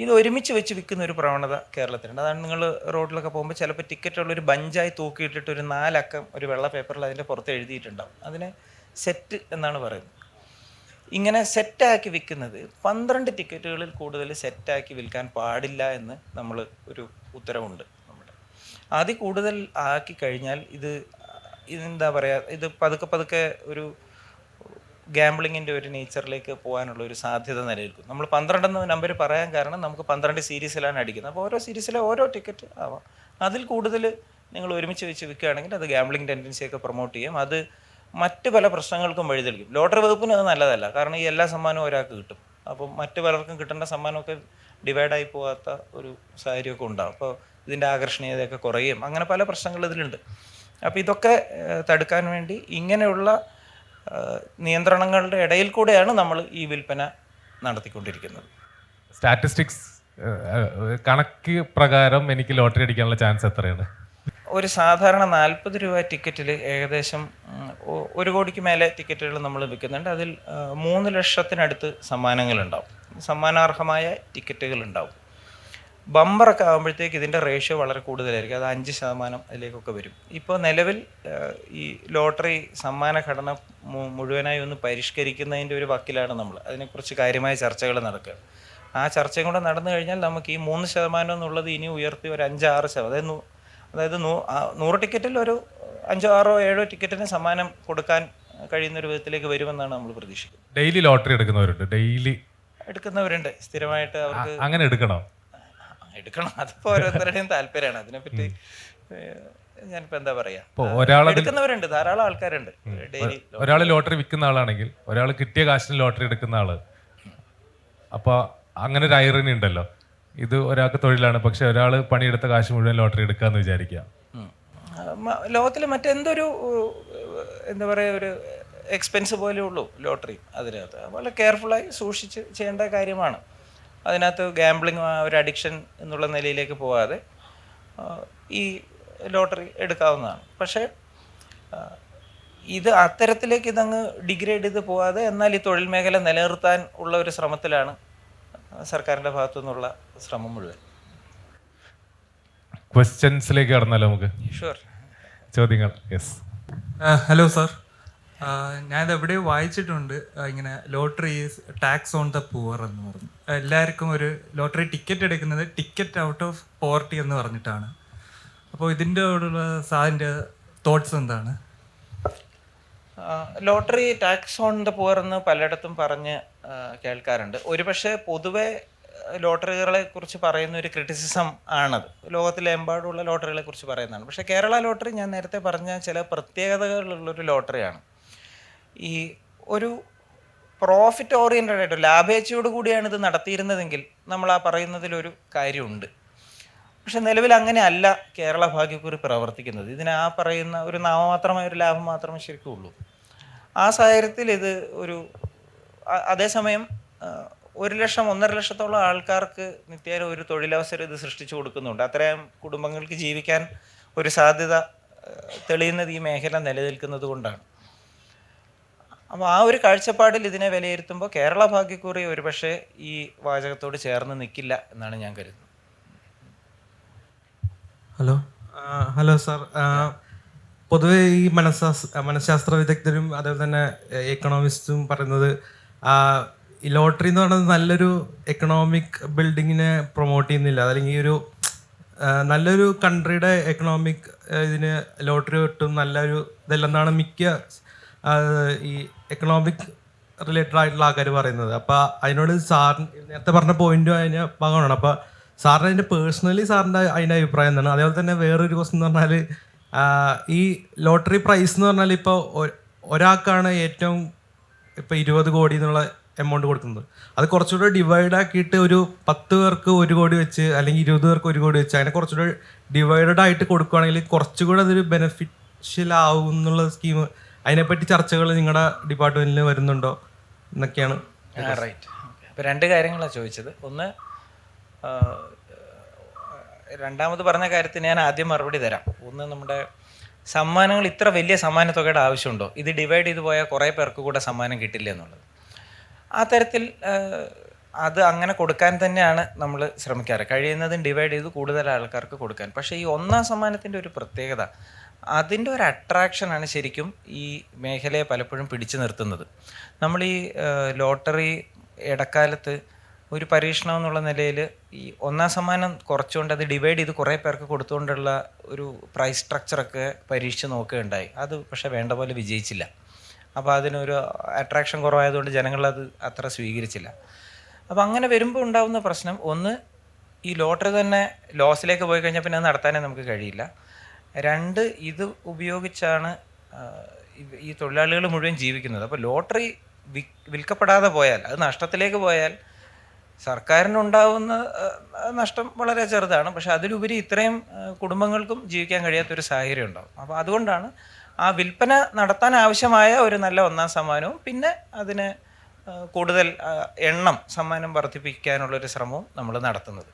ഇത് ഒരുമിച്ച് വെച്ച് വിൽക്കുന്ന ഒരു പ്രവണത കേരളത്തിലുണ്ട്. അതാണ് നിങ്ങൾ റോഡിലൊക്കെ പോകുമ്പോൾ ചിലപ്പോൾ ടിക്കറ്റുള്ളൊരു ബഞ്ചായി തൂക്കിയിട്ടിട്ട് ഒരു 4 അക്കം ഒരു വെള്ള പേപ്പറിൽ അതിൻ്റെ പുറത്ത് എഴുതിയിട്ടുണ്ടാവും. അതിനെ സെറ്റ് എന്നാണ് പറയുന്നത്. ഇങ്ങനെ സെറ്റാക്കി വിൽക്കുന്നത് 12 ടിക്കറ്റുകളിൽ കൂടുതൽ സെറ്റാക്കി വിൽക്കാൻ പാടില്ല എന്ന് നമ്മൾ ഒരു ഉത്തരവുണ്ട് നമ്മുടെ. അതിൽ കൂടുതൽ ആക്കി കഴിഞ്ഞാൽ ഇതെന്താ പറയുക, ഇത് പതുക്കെ ഒരു ഗാംബ്ലിങ്ങിൻ്റെ ഒരു നേച്ചറിലേക്ക് പോകാനുള്ള ഒരു സാധ്യത നിലനിൽക്കും. നമ്മൾ 12 എന്ന നമ്പർ പറയാൻ കാരണം നമുക്ക് 12 സീരീസിലാണ് അടിക്കുന്നത്. അപ്പോൾ ഓരോ സീരീസിലെ ഓരോ ടിക്കറ്റ് ആവാം. അതിൽ കൂടുതൽ നിങ്ങൾ ഒരുമിച്ച് വെച്ച് വിൽക്കുകയാണെങ്കിൽ അത് ഗാംബ്ലിംഗ് ടെൻഡൻസിയൊക്കെ പ്രൊമോട്ട് ചെയ്യും. അത് മറ്റ് പല പ്രശ്നങ്ങൾക്കും വഴിതെളിക്കും. ലോട്ടറി വകുപ്പിന് അത് നല്ലതല്ല, കാരണം ഈ എല്ലാ സമ്മാനവും ഒരാൾക്ക് കിട്ടും. അപ്പം മറ്റു പലർക്കും കിട്ടേണ്ട സമ്മാനമൊക്കെ ഡിവൈഡായി പോകാത്ത ഒരു സാഹചര്യമൊക്കെ ഉണ്ടാകും. അപ്പോൾ ഇതിൻ്റെ ആകർഷണീയതയൊക്കെ കുറയും. അങ്ങനെ പല പ്രശ്നങ്ങൾ ഇതിലുണ്ട്. അപ്പോൾ ഇതൊക്കെ തടുക്കാൻ വേണ്ടി ഇങ്ങനെയുള്ള നിയന്ത്രണങ്ങളുടെ ഇടയിൽ കൂടെയാണ് നമ്മൾ ഈ വിൽപ്പന നടത്തിക്കൊണ്ടിരിക്കുന്നത്. സ്റ്റാറ്റിസ്റ്റിക്സ് കണക്ക് പ്രകാരം എനിക്ക് ലോട്ടറി അടിക്കാനുള്ള ചാൻസ് എത്രയാണ്? ഒരു സാധാരണ 40 രൂപ ടിക്കറ്റിൽ ഏകദേശം 1 കോടിക്ക് മേലെ ടിക്കറ്റുകൾ നമ്മൾ വിൽക്കുന്നുണ്ട്. അതിൽ 3 ലക്ഷത്തിനടുത്ത് സമ്മാനങ്ങളുണ്ടാവും, സമ്മാനാർഹമായ ടിക്കറ്റുകൾ ഉണ്ടാവും. ബമ്പറൊക്കെ ആകുമ്പോഴത്തേക്ക് ഇതിൻ്റെ റേഷ്യോ വളരെ കൂടുതലായിരിക്കും. അത് 5% അതിലേക്കൊക്കെ വരും. ഇപ്പോൾ നിലവിൽ ഈ ലോട്ടറി സമ്മാന ഘടന മുഴുവനായി ഒന്ന് പരിഷ്കരിക്കുന്നതിൻ്റെ ഒരു വക്കിലാണ് നമ്മൾ. അതിനെക്കുറിച്ച് കാര്യമായ ചർച്ചകൾ നടക്കുക. ആ ചർച്ചയും കൂടെ നടന്നു കഴിഞ്ഞാൽ നമുക്ക് ഈ 3% എന്നുള്ളത് ഇനി ഉയർത്തി ഒരു 5-6%, അതായത് 100 ടിക്കറ്റിൽ ഒരു 5, 6, 7 ടിക്കറ്റിന് സമ്മാനം കൊടുക്കാൻ കഴിയുന്ന ഒരു വിധത്തിലേക്ക് വരുമെന്നാണ് നമ്മൾ പ്രതീക്ഷിക്കുന്നത്. ഡെയിലി ലോട്ടറി എടുക്കുന്നവരുണ്ട്, ഡെയിലി എടുക്കുന്നവരുണ്ട് സ്ഥിരമായിട്ട്. അവർക്ക് അങ്ങനെ എടുക്കണോ? എടുക്കണം. അതിപ്പോൾ ഓരോരുത്തരുടെയും താല്പര്യമാണ്. അതിനെപ്പറ്റി ഞാനിപ്പോൾ എന്താ പറയാ, എടുക്കുന്നവരുണ്ട്, ധാരാളം ആൾക്കാരുണ്ട് ഡെയിലി. ഒരാൾ ലോട്ടറി വിൽക്കുന്ന ആളാണെങ്കിൽ ഒരാൾ കിട്ടിയ കാശിന് ലോട്ടറി എടുക്കുന്ന ആള്, അപ്പൊ അങ്ങനെ ഒരു ഐറണി ഉണ്ടല്ലോ. ഇത് ഒരാൾക്ക് തൊഴിലാണ്, പക്ഷെ ഒരാൾ പണിയെടുത്ത കാശ് മുഴുവൻ ലോട്ടറി എടുക്കാന്ന് വിചാരിക്കുക. ലോകത്തിൽ മറ്റെന്തൊരു എന്താ പറയുക, ഒരു എക്സ്പെൻസ് പോലെ ഉള്ളൂ ലോട്ടറി. അതിനകത്ത് വളരെ കെയർഫുള്ളായി സൂക്ഷിച്ച് ചെയ്യേണ്ട കാര്യമാണ്. അതിനകത്ത് ഗാംബ്ലിങ് ഒരു അഡിക്ഷൻ എന്നുള്ള നിലയിലേക്ക് പോകാതെ ഈ ലോട്ടറി എടുക്കാവുന്നതാണ്. പക്ഷേ ഇത് അത്തരത്തിലേക്ക് ഇതങ്ങ് ഡിഗ്രേഡ് ചെയ്ത് പോകാതെ എന്നാൽ ഈ തൊഴിൽ മേഖല നിലനിർത്താൻ ഉള്ള ഒരു ശ്രമത്തിലാണ് സർക്കാരിൻ്റെ ഭാഗത്തു നിന്നുള്ള ശ്രമം മുഴുവൻ. ക്വസ്റ്റ്യൻസിലേക്ക് കടന്നാലോ നമുക്ക്? ഷുവർ. ചോദ്യങ്ങൾ. യെസ്. ഹലോ സാർ, ഞാനത് എവിടെയോ വായിച്ചിട്ടുണ്ട്, ഇങ്ങനെ lottery is tax on the poor എന്ന് പറഞ്ഞു. എല്ലാവർക്കും ഒരു ലോട്ടറി ടിക്കറ്റ് എടുക്കുന്നത് ടിക്കറ്റ് ഔട്ട് ഓഫ് പോവർട്ടി എന്ന് പറഞ്ഞിട്ടാണ്. അപ്പോൾ ഇതിൻ്റെ കൂടെയുള്ള സാറിൻ്റെ തോട്ട്സ് എന്താണ്? Lottery tax on the poor എന്ന് പലയിടത്തും പറഞ്ഞ് കേൾക്കാറുണ്ട്. ഒരുപക്ഷെ പൊതുവെ ലോട്ടറികളെ കുറിച്ച് പറയുന്ന ഒരു ക്രിറ്റിസിസം ആണത്. ലോകത്തിലെമ്പാടുള്ള ലോട്ടറികളെ കുറിച്ച് പറയുന്നതാണ്. പക്ഷേ കേരള ലോട്ടറി ഞാൻ നേരത്തെ പറഞ്ഞ ചില പ്രത്യേകതകളുള്ളൊരു ലോട്ടറിയാണ്. ഈ ഒരു പ്രോഫിറ്റ് ഓറിയൻറ്റഡ് ആയിട്ട് ലാഭേച്ഛയോട് കൂടിയാണ് ഇത് നടത്തിയിരുന്നതെങ്കിൽ നമ്മൾ ആ പറയുന്നതിലൊരു കാര്യമുണ്ട്. പക്ഷെ നിലവിൽ അങ്ങനെ അല്ല കേരള ഭാഗ്യക്കുറി പ്രവർത്തിക്കുന്നത്. ഇതിന് ആ പറയുന്ന ഒരു നാമമാത്രമായ ഒരു ലാഭം മാത്രമേ ശരിക്കും ഉള്ളൂ. ആ സാഹചര്യത്തിൽ ഇത് ഒരു അതേസമയം 1 ലക്ഷം 1.5 ലക്ഷത്തോളം ആൾക്കാർക്ക് നിത്യേന ഒരു തൊഴിലവസരം ഇത് സൃഷ്ടിച്ചു കൊടുക്കുന്നുണ്ട്. അത്രയും കുടുംബങ്ങൾക്ക് ജീവിക്കാൻ ഒരു സാധ്യത തെളിയുന്നത് ഈ മേഖല നിലനിൽക്കുന്നത് കൊണ്ടാണ്. അപ്പോൾ ആ ഒരു കാഴ്ചപ്പാടിൽ ഇതിനെ വിലയിരുത്തുമ്പോൾ കേരള ഭാഗ്യക്കുറി ഒരുപക്ഷെ ഈ വാചകത്തോട് ചേർന്ന് നിൽക്കില്ല എന്നാണ് ഞാൻ കരുതുന്നത്. ഹലോ സാർ, പൊതുവെ ഈ മനഃശാസ്ത്ര വിദഗ്ധരും അതേപോലെ തന്നെ എക്കണോമിസ്റ്റും പറയുന്നത് ഈ ലോട്ടറി എന്ന് പറയുന്നത് നല്ലൊരു എക്കണോമിക് ബിൽഡിങ്ങിനെ പ്രൊമോട്ട് ചെയ്യുന്നില്ല, അല്ലെങ്കിൽ ഒരു നല്ലൊരു കൺട്രിയുടെ എക്കണോമിക് ഇതിന് ലോട്ടറി കിട്ടും നല്ലൊരു ഇതല്ലെന്നാണ് മിക്ക ഈ എക്കണോമിക് റിലേറ്റഡ് ആയിട്ടുള്ള ആൾക്കാർ പറയുന്നത്. അപ്പോൾ അതിനോട് സാറിന് നേരത്തെ പറഞ്ഞ പോയിന്റും അതിന് ഭാഗമാണ്. അപ്പോൾ സാറിന് അതിൻ്റെ പേഴ്സണലി സാറിൻ്റെ അതിൻ്റെ അഭിപ്രായം എന്താണ്? അതേപോലെ തന്നെ വേറൊരു ക്വസ്റ്റൻ എന്ന് പറഞ്ഞാൽ, ഈ ലോട്ടറി പ്രൈസ് എന്ന് പറഞ്ഞാൽ ഇപ്പോൾ ഒരാൾക്കാണ് ഏറ്റവും ഇപ്പോൾ 20 കോടി എന്നുള്ള എമൗണ്ട് കൊടുക്കുന്നത്. അത് കുറച്ചുകൂടെ ഡിവൈഡ് ആക്കിയിട്ട് ഒരു 10 പേർക്ക് 1 കോടി വെച്ച്, അല്ലെങ്കിൽ 20 പേർക്ക് 1 കോടി വെച്ച്, അങ്ങനെ കുറച്ചുകൂടെ ഡിവൈഡഡ് ആയിട്ട് കൊടുക്കുകയാണെങ്കിൽ കുറച്ചുകൂടെ അതൊരു ബെനിഫിഷ്യൽ ആവും എന്നുള്ള സ്കീം, അതിനെപ്പറ്റി ചർച്ചകൾ നിങ്ങളുടെ ഡിപ്പാർട്ട്മെന്റിൽ വരുന്നുണ്ടോ എന്നൊക്കെയാണ്. റൈറ്റ്. അപ്പോൾ 2 കാര്യങ്ങളാണ് ചോദിച്ചത്. ഒന്ന്, രണ്ടാമത് പറഞ്ഞ കാര്യത്തിന് ഞാൻ ആദ്യം മറുപടി തരാം. ഒന്ന്, നമ്മുടെ സമ്മാനങ്ങൾ ഇത്ര വലിയ സമ്മാന തുകയുടെ ആവശ്യമുണ്ടോ? ഇത് ഡിവൈഡ് ചെയ്ത് പോയാൽ കുറേ പേർക്ക് കൂടെ സമ്മാനം കിട്ടില്ല എന്നുള്ളത്. ആ തരത്തിൽ അത് അങ്ങനെ കൊടുക്കാൻ തന്നെയാണ് നമ്മൾ ശ്രമിക്കാറ്, കഴിയുന്നതും ഡിവൈഡ് ചെയ്ത് കൂടുതൽ ആൾക്കാർക്ക് കൊടുക്കാൻ. പക്ഷേ ഈ 1ാം സമ്മാനത്തിൻ്റെ ഒരു പ്രത്യേകത, അതിൻ്റെ ഒരു അട്രാക്ഷനാണ് ശരിക്കും ഈ മേഖലയെ പലപ്പോഴും പിടിച്ചു നിർത്തുന്നത്. നമ്മൾ ഈ ലോട്ടറി ഇടക്കാലത്ത് ഒരു പരീക്ഷണം എന്നുള്ള നിലയിൽ ഈ 1ാം സമ്മാനം കുറച്ചുകൊണ്ട് അത് ഡിവൈഡ് ചെയ്ത് കുറേ പേർക്ക് കൊടുത്തുകൊണ്ടുള്ള ഒരു പ്രൈസ് സ്ട്രക്ചറൊക്കെ പരീക്ഷിച്ച് നോക്കുകയുണ്ടായി. അത് പക്ഷേ വേണ്ട പോലെ വിജയിച്ചില്ല. അപ്പോൾ അതിനൊരു അട്രാക്ഷൻ കുറവായതുകൊണ്ട് ജനങ്ങളത് അത്ര സ്വീകരിച്ചില്ല. അപ്പോൾ അങ്ങനെ വരുമ്പോൾ ഉണ്ടാകുന്ന പ്രശ്നം, ഒന്ന്, ഈ ലോട്ടറി തന്നെ ലോസിലേക്ക് പോയി കഴിഞ്ഞാൽ പിന്നെ അത് നടത്താനേ നമുക്ക് കഴിയില്ല. 2, ഇത് ഉപയോഗിച്ചാണ് ഈ തൊഴിലാളികൾ മുഴുവൻ ജീവിക്കുന്നത്. അപ്പോൾ ലോട്ടറി വിൽക്കപ്പെടാതെ പോയാൽ, അത് നഷ്ടത്തിലേക്ക് പോയാൽ സർക്കാരിനുണ്ടാവുന്ന നഷ്ടം വളരെ ചെറുതാണ്. പക്ഷെ അതിലുപരി ഇത്രയും കുടുംബങ്ങൾക്കും ജീവിക്കാൻ കഴിയാത്തൊരു സാഹചര്യം ഉണ്ടാകും. അപ്പോൾ അതുകൊണ്ടാണ് ആ വിൽപ്പന നടത്താൻ ആവശ്യമായ ഒരു നല്ല 1ാം സമ്മാനവും പിന്നെ അതിന് കൂടുതൽ എണ്ണം സമ്മാനം വർദ്ധിപ്പിക്കാനുള്ളൊരു ശ്രമവും നമ്മൾ നടത്തുന്നത്.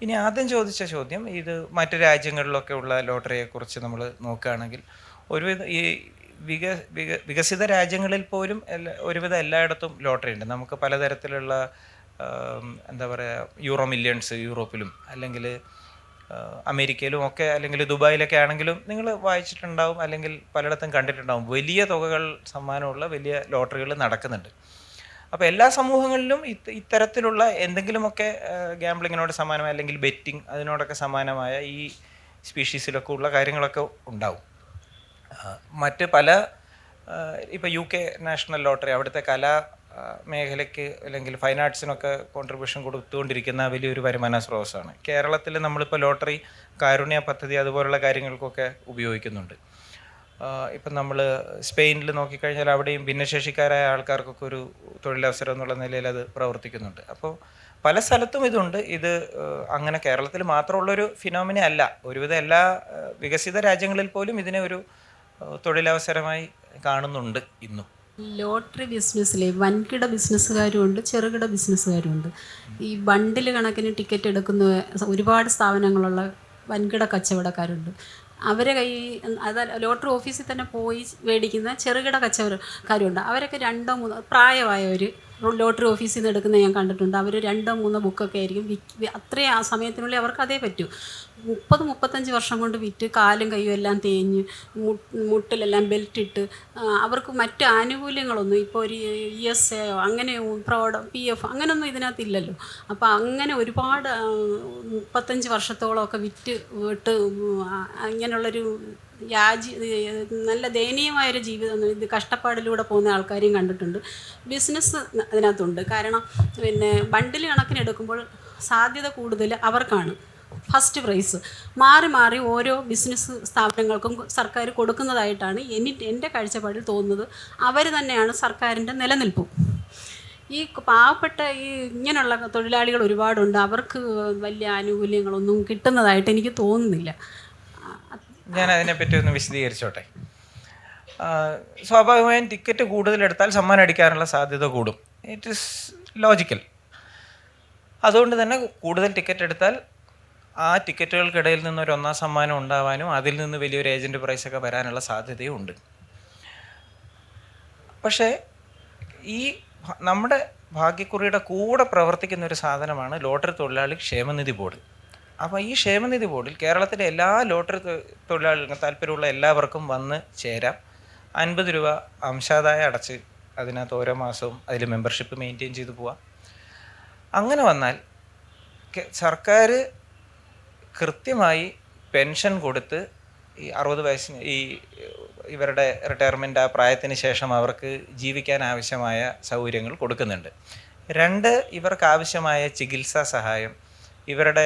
ഇനി ആദ്യം ചോദിച്ച ചോദ്യം, ഇത് മറ്റു രാജ്യങ്ങളിലൊക്കെ ഉള്ള ലോട്ടറിയെക്കുറിച്ച് നമ്മൾ നോക്കുകയാണെങ്കിൽ, ഒരുവിധ ഈ വികസിത രാജ്യങ്ങളിൽ പോലും ഒരുവിധം എല്ലായിടത്തും ലോട്ടറി ഉണ്ട്. നമുക്ക് പലതരത്തിലുള്ള എന്താ പറയുക, യൂറോ മില്യൺസ് യൂറോപ്പിലും അല്ലെങ്കിൽ അമേരിക്കയിലും ഒക്കെ, അല്ലെങ്കിൽ ദുബായിലൊക്കെ ആണെങ്കിലും നിങ്ങൾ വായിച്ചിട്ടുണ്ടാവും, അല്ലെങ്കിൽ പലയിടത്തും കണ്ടിട്ടുണ്ടാവും. വലിയ തുകകൾ സമ്മാനമുള്ള വലിയ ലോട്ടറികൾ നടക്കുന്നുണ്ട്. അപ്പോൾ എല്ലാ സമൂഹങ്ങളിലും ഇത്തരത്തിലുള്ള എന്തെങ്കിലുമൊക്കെ ഗാംബ്ലിങ്ങിനോട് സമാനമായ, അല്ലെങ്കിൽ ബെറ്റിംഗ് അതിനോടൊക്കെ സമാനമായ ഈ സ്പീഷീസിലൊക്കെ ഉള്ള കാര്യങ്ങളൊക്കെ ഉണ്ടാവും. മറ്റ് പല, ഇപ്പോൾ UK നാഷണൽ ലോട്ടറി, അവിടുത്തെ മേഖലയ്ക്ക് അല്ലെങ്കിൽ ഫൈൻ ആർട്സിനൊക്കെ കോൺട്രിബ്യൂഷൻ കൊടുത്തുകൊണ്ടിരിക്കുന്ന വലിയൊരു വരുമാന സ്രോതസ്സാണ്. കേരളത്തിൽ നമ്മളിപ്പോൾ ലോട്ടറി, കാരുണ്യ പദ്ധതി അതുപോലുള്ള കാര്യങ്ങൾക്കൊക്കെ ഉപയോഗിക്കുന്നുണ്ട്. ഇപ്പം നമ്മൾ സ്പെയിനിൽ നോക്കിക്കഴിഞ്ഞാൽ അവിടെയും ഭിന്നശേഷിക്കാരായ ആൾക്കാർക്കൊക്കെ ഒരു തൊഴിലവസരം എന്നുള്ള നിലയിൽ അത് പ്രവർത്തിക്കുന്നുണ്ട്. അപ്പോൾ പല സ്ഥലത്തും ഇതുണ്ട്. ഇത് അങ്ങനെ കേരളത്തിൽ മാത്രമുള്ളൊരു ഫിനോമിന അല്ല. ഒരുവിധം എല്ലാ വികസിത രാജ്യങ്ങളിൽ പോലും ഇതിനെ ഒരു തൊഴിലവസരമായി കാണുന്നുണ്ട് ഇന്നും. ലോട്ടറി ബിസിനസ്സിൽ വൻകിട ബിസിനസ്സുകാരും ഉണ്ട്, ചെറുകിട ബിസിനസ്സുകാരും ഉണ്ട്. ഈ ബണ്ടിൽ കണക്കിന് ടിക്കറ്റ് എടുക്കുന്ന ഒരുപാട് സ്ഥാപനങ്ങളുള്ള വൻകിട കച്ചവടക്കാരുണ്ട്. അവരെ അത് ലോട്ടറി ഓഫീസിൽ തന്നെ പോയി മേടിക്കുന്ന ചെറുകിട കച്ചവടക്കാരുണ്ട്. അവരൊക്കെ 2-3 പ്രായമായവർ ലോട്ടറി ഓഫീസിൽ നിന്ന് എടുക്കുന്നത് ഞാൻ കണ്ടിട്ടുണ്ട്. അവർ 2-3 ബുക്കൊക്കെ ആയിരിക്കും അത്രയും ആ സമയത്തിനുള്ളിൽ അവർക്ക് അതേ പറ്റൂ. 30-35 വർഷം കൊണ്ട് വിറ്റ് കാലും കൈയും എല്ലാം തേഞ്ഞ് മുട്ടിലെല്ലാം ബെൽറ്റ് ഇട്ട് അവർക്ക് മറ്റ് ആനുകൂല്യങ്ങളൊന്നും ഇപ്പോൾ ഒരു ESA അങ്ങനെ PF അങ്ങനെയൊന്നും ഇതിനകത്തില്ലല്ലോ. അപ്പോൾ അങ്ങനെ ഒരുപാട് 35 വർഷത്തോളമൊക്കെ വിട്ട് ഇങ്ങനെയുള്ളൊരു നല്ല ദയനീയമായൊരു ജീവിതം ഇത് കഷ്ടപ്പാടിലൂടെ പോകുന്ന ആൾക്കാരെയും കണ്ടിട്ടുണ്ട്. ബിസിനസ് അതിനകത്തുണ്ട്. കാരണം പിന്നെ ബണ്ടിൽ കണക്കിന് എടുക്കുമ്പോൾ സാധ്യത കൂടുതൽ അവർക്കാണ്. ഫസ്റ്റ് പ്രൈസ് മാറി മാറി ഓരോ ബിസിനസ് സ്ഥാപനങ്ങൾക്കും സർക്കാർ കൊടുക്കുന്നതായിട്ടാണ് എൻ്റെ കാഴ്ചപ്പാടിൽ തോന്നുന്നത്. അവർ തന്നെയാണ് സർക്കാരിൻ്റെ നിലനിൽപ്പും. ഈ പാവപ്പെട്ട ഈ ഇങ്ങനെയുള്ള തൊഴിലാളികൾ ഒരുപാടുണ്ട്. അവർക്ക് വലിയ ആനുകൂല്യങ്ങളൊന്നും കിട്ടുന്നതായിട്ട് എനിക്ക് തോന്നുന്നില്ല. ഞാൻ അതിനെപ്പറ്റി ഒന്ന് വിശദീകരിച്ചോട്ടെ. സ്വാഭാവികമായും ടിക്കറ്റ് കൂടുതലെടുത്താൽ സമ്മാനം അടിക്കാനുള്ള സാധ്യത കൂടും. It is logical. അതുകൊണ്ട് തന്നെ കൂടുതൽ ടിക്കറ്റ് എടുത്താൽ ആ ടിക്കറ്റുകൾക്കിടയിൽ നിന്നൊരു 1-ാം സമ്മാനം ഉണ്ടാവാനും അതിൽ നിന്ന് വലിയൊരു ഏജൻറ്റ് പ്രൈസൊക്കെ വരാനുള്ള സാധ്യതയും ഉണ്ട്. പക്ഷേ ഈ നമ്മുടെ ഭാഗ്യക്കുറിയുടെ കൂടെ പ്രവർത്തിക്കുന്ന ഒരു സാധനമാണ് ലോട്ടറി തൊഴിലാളി ക്ഷേമനിധി ബോർഡ്. അപ്പോൾ ഈ ക്ഷേമനിധി ബോർഡിൽ കേരളത്തിലെ എല്ലാ ലോട്ടറി തൊഴിലാളികൾക്കും താല്പര്യമുള്ള എല്ലാവർക്കും വന്ന് ചേരാം. 50 രൂപ അംശാദായം അടച്ച് അതിനകത്ത് ഓരോ മാസവും അതിൽ മെമ്പർഷിപ്പ് മെയിൻറ്റെയിൻ ചെയ്ത് പോവാം. അങ്ങനെ വന്നാൽ സർക്കാർ കൃത്യമായി പെൻഷൻ കൊടുത്ത് ഈ 60 വയസ്സിന് ഇവരുടെ റിട്ടയർമെൻറ്റ് ആ പ്രായത്തിന് ശേഷം അവർക്ക് ജീവിക്കാൻ ആവശ്യമായ സൗകര്യങ്ങൾ കൊടുക്കുന്നുണ്ട്. 2, ഇവർക്ക് ആവശ്യമായ ചികിത്സാ സഹായം, ഇവരുടെ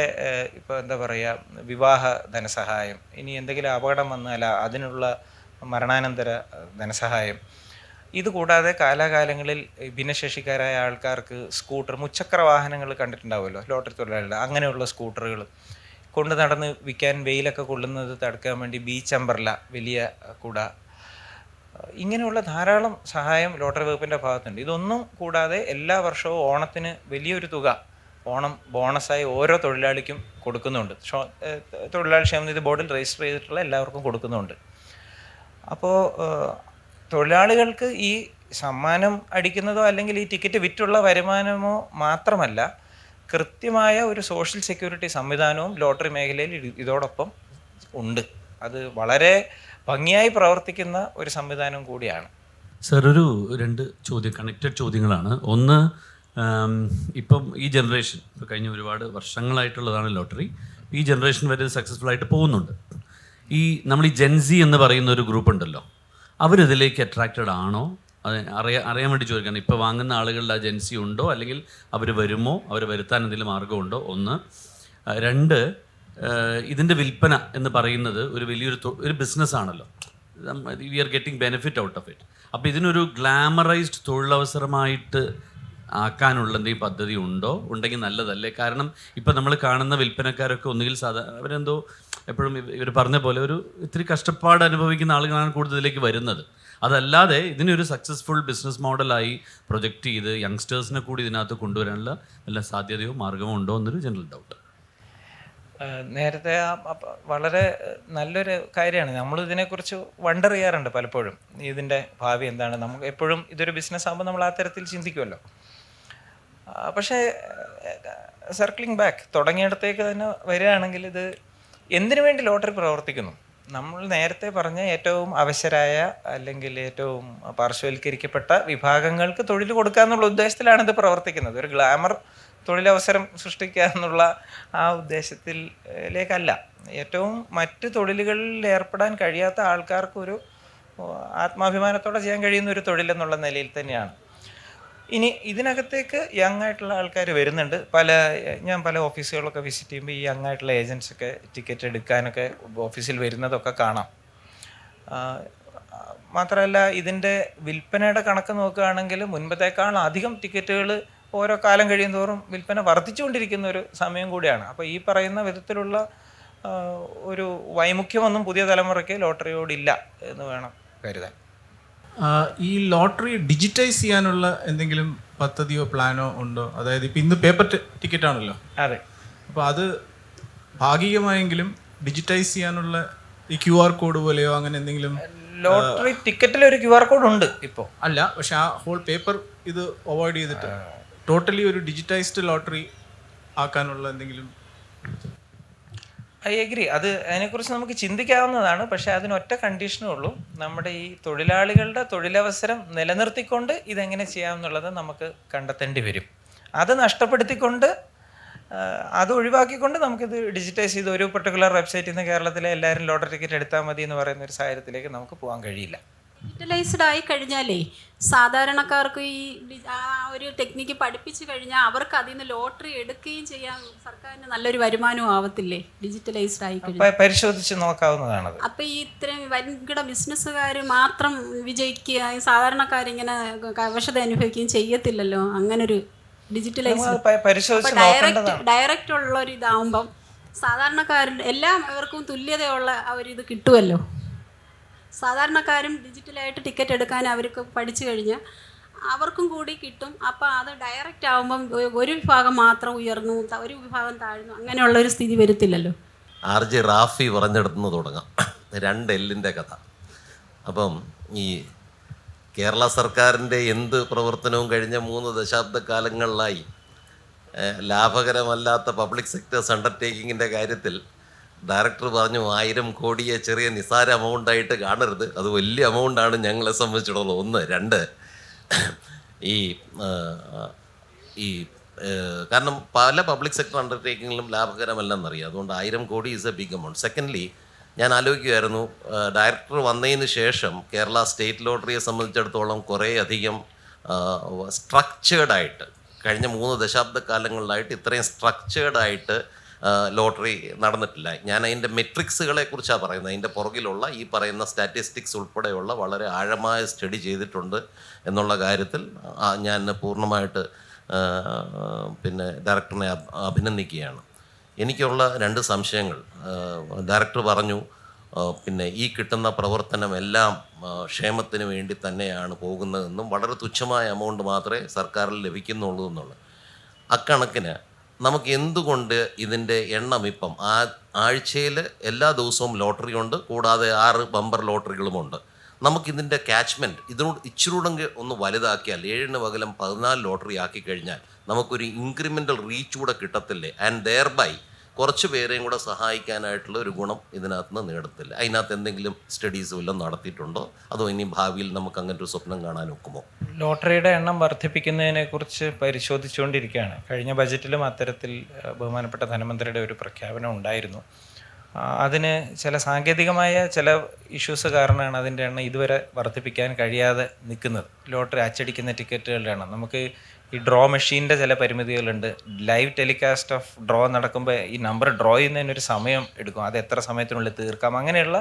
ഇപ്പോൾ എന്താ പറയുക വിവാഹ ധനസഹായം, ഇനി എന്തെങ്കിലും അപകടം വന്നാൽ അതിനുള്ള മരണാനന്തര ധനസഹായം. ഇതുകൂടാതെ കാലാകാലങ്ങളിൽ ഭിന്നശേഷിക്കാരായ ആൾക്കാർക്ക് സ്കൂട്ടർ, മുച്ചക്ര വാഹനങ്ങൾ കണ്ടിട്ടുണ്ടാവുമല്ലോ ലോട്ടറി തൊഴിലാളികൾ, അങ്ങനെയുള്ള സ്കൂട്ടറുകൾ കൊണ്ട് നടന്ന് വിൽക്കാൻ വെയിലൊക്കെ കൊള്ളുന്നത് തടുക്കാൻ വേണ്ടി ബീച്ച് അംബ്രല്ല, വലിയ കുട, ഇങ്ങനെയുള്ള ധാരാളം സഹായം ലോട്ടറി വകുപ്പിൻ്റെ ഭാഗത്തുണ്ട്. ഇതൊന്നും കൂടാതെ എല്ലാ വർഷവും ഓണത്തിന് വലിയൊരു തുക ഓണം ബോണസായി ഓരോ തൊഴിലാളിക്കും കൊടുക്കുന്നുണ്ട്. തൊഴിലാളി ക്ഷേമനിധി ബോർഡിൽ രജിസ്റ്റർ ചെയ്തിട്ടുള്ള എല്ലാവർക്കും കൊടുക്കുന്നുണ്ട്. അപ്പോൾ തൊഴിലാളികൾക്ക് ഈ സമ്മാനം അടിക്കുന്നതോ അല്ലെങ്കിൽ ഈ ടിക്കറ്റ് വിറ്റുള്ള വരുമാനമോ മാത്രമല്ല, കൃത്യമായ ഒരു സോഷ്യൽ സെക്യൂരിറ്റി സംവിധാനവും ലോട്ടറി മേഖലയിൽ ഇതോടൊപ്പം ഉണ്ട്. അത് വളരെ ഭംഗിയായി പ്രവർത്തിക്കുന്ന ഒരു സംവിധാനം കൂടിയാണ്. സർ, ഒരു 2 കണക്റ്റഡ് ചോദ്യങ്ങളാണ്. ഒന്ന്, ഇപ്പം ഈ ജനറേഷൻ ഇപ്പോൾ കഴിഞ്ഞ ഒരുപാട് വർഷങ്ങളായിട്ടുള്ളതാണ് ലോട്ടറി. ഈ ജനറേഷൻ വരെ സക്സസ്ഫുൾ ആയിട്ട് പോകുന്നുണ്ട്. നമ്മൾ ഈ ജെൻസി എന്ന് പറയുന്ന ഒരു ഗ്രൂപ്പ് ഉണ്ടല്ലോ, അവരിതിലേക്ക് അട്രാക്റ്റഡ് ആണോ? അത് അറിയാൻ വേണ്ടി ചോദിക്കണം. ഇപ്പോൾ വാങ്ങുന്ന ആളുകളുടെ ആ ജെൻസി ഉണ്ടോ, അല്ലെങ്കിൽ അവർ വരുമോ, അവർ വരുത്താൻ എന്തെങ്കിലും മാർഗമുണ്ടോ? 1. 2, ഇതിൻ്റെ വിൽപ്പന എന്ന് പറയുന്നത് ഒരു വലിയൊരു ബിസിനസ്സാണല്ലോ. We are getting benefit out of it. അപ്പോൾ ഇതിനൊരു ഗ്ലാമറൈസ്ഡ് തൊഴിലവസരമായിട്ട് ആക്കാനുള്ള എന്തെങ്കിലും പദ്ധതി ഉണ്ടോ? ഉണ്ടെങ്കിൽ നല്ലതല്ലേ. കാരണം ഇപ്പം നമ്മൾ കാണുന്ന വിൽപ്പനക്കാരൊക്കെ ഒന്നുകിൽ അവരെന്തോ എപ്പോഴും ഇവർ പറഞ്ഞ പോലെ ഒരു ഇത്തിരി കഷ്ടപ്പാട് അനുഭവിക്കുന്ന ആളുകളാണ് കൂടുതലേക്ക് വരുന്നത്. അതല്ലാതെ ഇതിനൊരു സക്സസ്ഫുൾ ബിസിനസ് മോഡലായി പ്രൊജക്റ്റ് ചെയ്ത് യങ്സ്റ്റേഴ്സിനെ കൂടി ഇതിനകത്ത് കൊണ്ടുവരാനുള്ള വല്ല സാധ്യതയോ മാർഗമോ ഉണ്ടോ എന്നൊരു ജനറൽ ഡൗട്ട്. നേരത്തെ വളരെ നല്ലൊരു കാര്യമാണ്. നമ്മളിതിനെക്കുറിച്ച് വണ്ടർ ചെയ്യാറുണ്ട് പലപ്പോഴും, ഇതിൻ്റെ ഭാവി എന്താണ്. നമുക്ക് എപ്പോഴും ഇതൊരു ബിസിനസ് ആകുമ്പോൾ നമ്മൾ ആ തരത്തിൽ ചിന്തിക്കുമല്ലോ. പക്ഷേ സർക്ലിംഗ് ബാക്ക് തുടങ്ങിയിടത്തേക്ക് തന്നെ വരികയാണെങ്കിൽ, ഇത് എന്തിനു വേണ്ടി ലോട്ടറി പ്രവർത്തിക്കുന്നു? നമ്മൾ നേരത്തെ പറഞ്ഞ ഏറ്റവും അവശരായ അല്ലെങ്കിൽ ഏറ്റവും പാർശ്വവൽക്കരിക്കപ്പെട്ട വിഭാഗങ്ങൾക്ക് തൊഴിൽ കൊടുക്കുക എന്നുള്ള ഉദ്ദേശത്തിലാണ് ഇത് പ്രവർത്തിക്കുന്നത്. ഒരു ഗ്ലാമർ തൊഴിലവസരം സൃഷ്ടിക്കുക എന്നുള്ള ആ ഉദ്ദേശത്തിലേക്കല്ല. ഏറ്റവും മറ്റ് തൊഴിലുകളിൽ ഏർപ്പെടാൻ കഴിയാത്ത ആൾക്കാർക്കൊരു ആത്മാഭിമാനത്തോടെ ചെയ്യാൻ കഴിയുന്ന ഒരു തൊഴിലെന്നുള്ള നിലയിൽ തന്നെയാണ്. ഇനി ഇതിനകത്തേക്ക് യങ് ആയിട്ടുള്ള ആൾക്കാർ വരുന്നുണ്ട്. ഞാൻ പല ഓഫീസുകളൊക്കെ വിസിറ്റ് ചെയ്യുമ്പോൾ ഈ യങ് ആയിട്ടുള്ള ഏജൻസൊക്കെ ടിക്കറ്റ് എടുക്കാനൊക്കെ ഓഫീസിൽ വരുന്നതൊക്കെ കാണാം. മാത്രമല്ല ഇതിൻ്റെ വിൽപ്പനയുടെ കണക്ക് നോക്കുകയാണെങ്കിൽ മുൻപത്തേക്കാൾ അധികം ടിക്കറ്റുകൾ ഓരോ കാലം കഴിയുന്തോറും വിൽപ്പന വർദ്ധിച്ചുകൊണ്ടിരിക്കുന്ന ഒരു സമയം കൂടിയാണ്. അപ്പോൾ ഈ പറയുന്ന വിധത്തിലുള്ള ഒരു വൈമുഖ്യമൊന്നും പുതിയ തലമുറയ്ക്ക് ലോട്ടറിയോടില്ല എന്ന് വേണം കരുതാൻ. ഈ ലോട്ടറി ഡിജിറ്റൈസ് ചെയ്യാനുള്ള എന്തെങ്കിലും പദ്ധതിയോ പ്ലാനോ ഉണ്ടോ? അതായത് ഇപ്പം ഇന്ന് പേപ്പർ ടിക്കറ്റ് ആണല്ലോ. അതെ. അപ്പോൾ അത് ഭാഗികമായെങ്കിലും ഡിജിറ്റൈസ് ചെയ്യാനുള്ള ഈ QR കോഡ് പോലെയോ അങ്ങനെ എന്തെങ്കിലും? ലോട്ടറി ടിക്കറ്റിൽ ഒരു QR കോഡ് ഉണ്ട് ഇപ്പോൾ. അല്ല, പക്ഷെ ആ ഹോൾ പേപ്പർ ഇത് അവോയ്ഡ് ചെയ്തിട്ട് ടോട്ടലി ഒരു ഡിജിറ്റൈസ്ഡ് ലോട്ടറി ആക്കാനുള്ള എന്തെങ്കിലും? I agree. അതിനെക്കുറിച്ച് നമുക്ക് ചിന്തിക്കാവുന്നതാണ്. പക്ഷേ അതിനൊറ്റ കണ്ടീഷനേ ഉള്ളൂ. നമ്മുടെ ഈ തൊഴിലാളികളുടെ തൊഴിലവസരം നിലനിർത്തിക്കൊണ്ട് ഇതെങ്ങനെ ചെയ്യാമെന്നുള്ളത് നമുക്ക് കണ്ടെത്തേണ്ടി വരും. അത് നഷ്ടപ്പെടുത്തിക്കൊണ്ട് അത് ഒഴിവാക്കിക്കൊണ്ട് നമുക്കിത് ഡിജിറ്റൈസ് ചെയ്ത് ഒരു പെർട്ടിക്കുലർ വെബ്സൈറ്റിൽ നിന്ന് കേരളത്തിലെ എല്ലാവരും ലോട്ടറി ടിക്കറ്റ് എടുത്താൽ മതി എന്ന് പറയുന്ന ഒരു സാഹചര്യത്തിലേക്ക് നമുക്ക് പോകാൻ കഴിയില്ല. ഡിജിറ്റലൈസ്ഡ് ആയി കഴിഞ്ഞാലേ സാധാരണക്കാർക്ക് ആ ഒരു ടെക്നിക്ക് പഠിപ്പിച്ചു കഴിഞ്ഞാൽ അവർക്ക് അതിൽ നിന്ന് ലോട്ടറി എടുക്കുകയും ചെയ്യാൻ സർക്കാരിന് നല്ലൊരു വരുമാനവും ആവത്തില്ലേ ഡിജിറ്റലൈസ്ഡ് ആയി കഴിഞ്ഞാൽ? പരിശോധിച്ച് നോക്കാവുന്നതാണത്. അപ്പം ഈ ഇത്രയും വൻകിട ബിസിനസ്സുകാർ മാത്രം വിജയിക്കുക, സാധാരണക്കാരിങ്ങനെ കവശത അനുഭവിക്കുകയും ചെയ്യത്തില്ലല്ലോ. അങ്ങനൊരു ഡയറക്റ്റ് ഉള്ള ഒരു ഇതാവുമ്പം സാധാരണക്കാരിൽ എല്ലാവർക്കും തുല്യതയുള്ള ഒരിത് കിട്ടുമല്ലോ. സാധാരണക്കാരും ഡിജിറ്റലായിട്ട് ടിക്കറ്റ് എടുക്കാൻ അവർക്ക് പഠിച്ചു കഴിഞ്ഞാൽ അവർക്കും കൂടി കിട്ടും. അപ്പോൾ അത് ഡയറക്റ്റ് ആകുമ്പം ഒരു വിഭാഗം മാത്രം ഉയർന്നു, ഒരു വിഭാഗം താഴ്ന്നു, അങ്ങനെയുള്ളൊരു സ്ഥിതി വരത്തില്ലല്ലോ. RJ റാഫി പറഞ്ഞെടുത്തുനിന്ന് തുടങ്ങാം. 2 എല്ലിൻ്റെ കഥ. അപ്പം ഈ കേരള സർക്കാരിൻ്റെ എന്ത് പ്രവർത്തനവും കഴിഞ്ഞ 3 ദശാബ്ദക്കാലങ്ങളിലായി ലാഭകരമല്ലാത്ത പബ്ലിക് സെക്ടേഴ്സ് അണ്ടർടേക്കിങ്ങിൻ്റെ കാര്യത്തിൽ ഡയറക്ടർ പറഞ്ഞു 1000 കോടിയെ ചെറിയ നിസ്സാര എമൗണ്ടായിട്ട് കാണരുത്, അത് വലിയ എമൗണ്ടാണ് ഞങ്ങളെ സംബന്ധിച്ചിടത്തോളം. 1. 2, കാരണം പല പബ്ലിക് സെക്ടർ അണ്ടർടേക്കിങ്ങിലും ലാഭകരമല്ലെന്നറിയാം. അതുകൊണ്ട് 1000 crore is a big amount. Secondly, ഞാൻ ആലോചിക്കുമായിരുന്നു, ഡയറക്ടർ വന്നതിന് ശേഷം കേരള സ്റ്റേറ്റ് ലോട്ടറിയെ സംബന്ധിച്ചിടത്തോളം കുറേ അധികം സ്ട്രക്ചേർഡായിട്ട് കഴിഞ്ഞ 3 ദശാബ്ദക്കാലങ്ങളിലായിട്ട് ഇത്രയും സ്ട്രക്ചേർഡായിട്ട് ലോട്ടറി നടന്നിട്ടില്ല. ഞാൻ അതിൻ്റെ മെട്രിക്സുകളെ കുറിച്ചാണ് പറയുന്നത്. അതിൻ്റെ പുറകിലുള്ള ഈ പറയുന്ന സ്റ്റാറ്റിസ്റ്റിക്സ് ഉൾപ്പെടെയുള്ള വളരെ ആഴമായ സ്റ്റഡി ചെയ്തിട്ടുണ്ട് എന്നുള്ള കാര്യത്തിൽ ഞാൻ പൂർണ്ണമായിട്ട് ഡയറക്ടറിനെ അഭിനന്ദിക്കുകയാണ്. എനിക്കുള്ള 2 സംശയങ്ങൾ. ഡയറക്ടർ പറഞ്ഞു ഈ കിട്ടുന്ന പ്രവർത്തനം എല്ലാം ക്ഷേമത്തിന് വേണ്ടി തന്നെയാണ് പോകുന്നതെന്നും വളരെ തുച്ഛമായ എമൗണ്ട് മാത്രമേ സർക്കാരിൽ ലഭിക്കുന്നുള്ളൂ എന്നുള്ളത്. അക്കണക്കിന് നമുക്ക് എന്തുകൊണ്ട് ഇതിൻ്റെ എണ്ണം ഇപ്പം ആഴ്ചയിൽ എല്ലാ ദിവസവും ലോട്ടറി ഉണ്ട്, കൂടാതെ 6 ബമ്പർ ലോട്ടറികളുമുണ്ട്. നമുക്കിതിൻ്റെ ക്യാച്ച്മെൻറ്റ് ഇതിനോട് ഇച്ചിരൂടെങ്കിൽ ഒന്ന് വലുതാക്കിയാൽ 7 പകരം 14 ലോട്ടറി ആക്കി കഴിഞ്ഞാൽ നമുക്കൊരു ഇൻക്രിമെൻ്റൽ റീച്ച് കൂടെ കിട്ടത്തില്ലേ? ആൻഡ് ദെയർ ബൈ കുറച്ച് പേരെയും കൂടെ സഹായിക്കാനായിട്ടുള്ള ഒരു ഗുണം ഇതിനകത്ത് നിന്ന് നേടത്തില്ല. അതിനകത്ത് എന്തെങ്കിലും സ്റ്റഡീസ് വല്ലതും നടത്തിയിട്ടുണ്ടോ? അതോ ഇനി ഭാവിയിൽ നമുക്ക് അങ്ങനെ ഒരു സ്വപ്നം കാണാൻ ഒക്കുമോ? ലോട്ടറിയുടെ എണ്ണം വർദ്ധിപ്പിക്കുന്നതിനെ കുറിച്ച് പരിശോധിച്ചുകൊണ്ടിരിക്കുകയാണ്. കഴിഞ്ഞ ബജറ്റിലും അത്തരത്തിൽ ബഹുമാനപ്പെട്ട ധനമന്ത്രിയുടെ ഒരു പ്രഖ്യാപനം ഉണ്ടായിരുന്നു. അതിന് ചില സാങ്കേതികമായ ചില ഇഷ്യൂസ് കാരണമാണ് അതിൻ്റെ എണ്ണം ഇതുവരെ വർദ്ധിപ്പിക്കാൻ കഴിയാതെ നിൽക്കുന്നത്. ലോട്ടറി അച്ചടിക്കുന്ന ടിക്കറ്റുകളുടെ എണ്ണം, നമുക്ക് ഈ ഡ്രോ മെഷീൻ്റെ ചില പരിമിതികളുണ്ട്. ലൈവ് ടെലികാസ്റ്റ് ഓഫ് ഡ്രോ നടക്കുമ്പോൾ ഈ നമ്പർ ഡ്രോ ചെയ്യുന്നതിനൊരു സമയം എടുക്കും, അത് എത്ര സമയത്തിനുള്ളിൽ തീർക്കാം, അങ്ങനെയുള്ള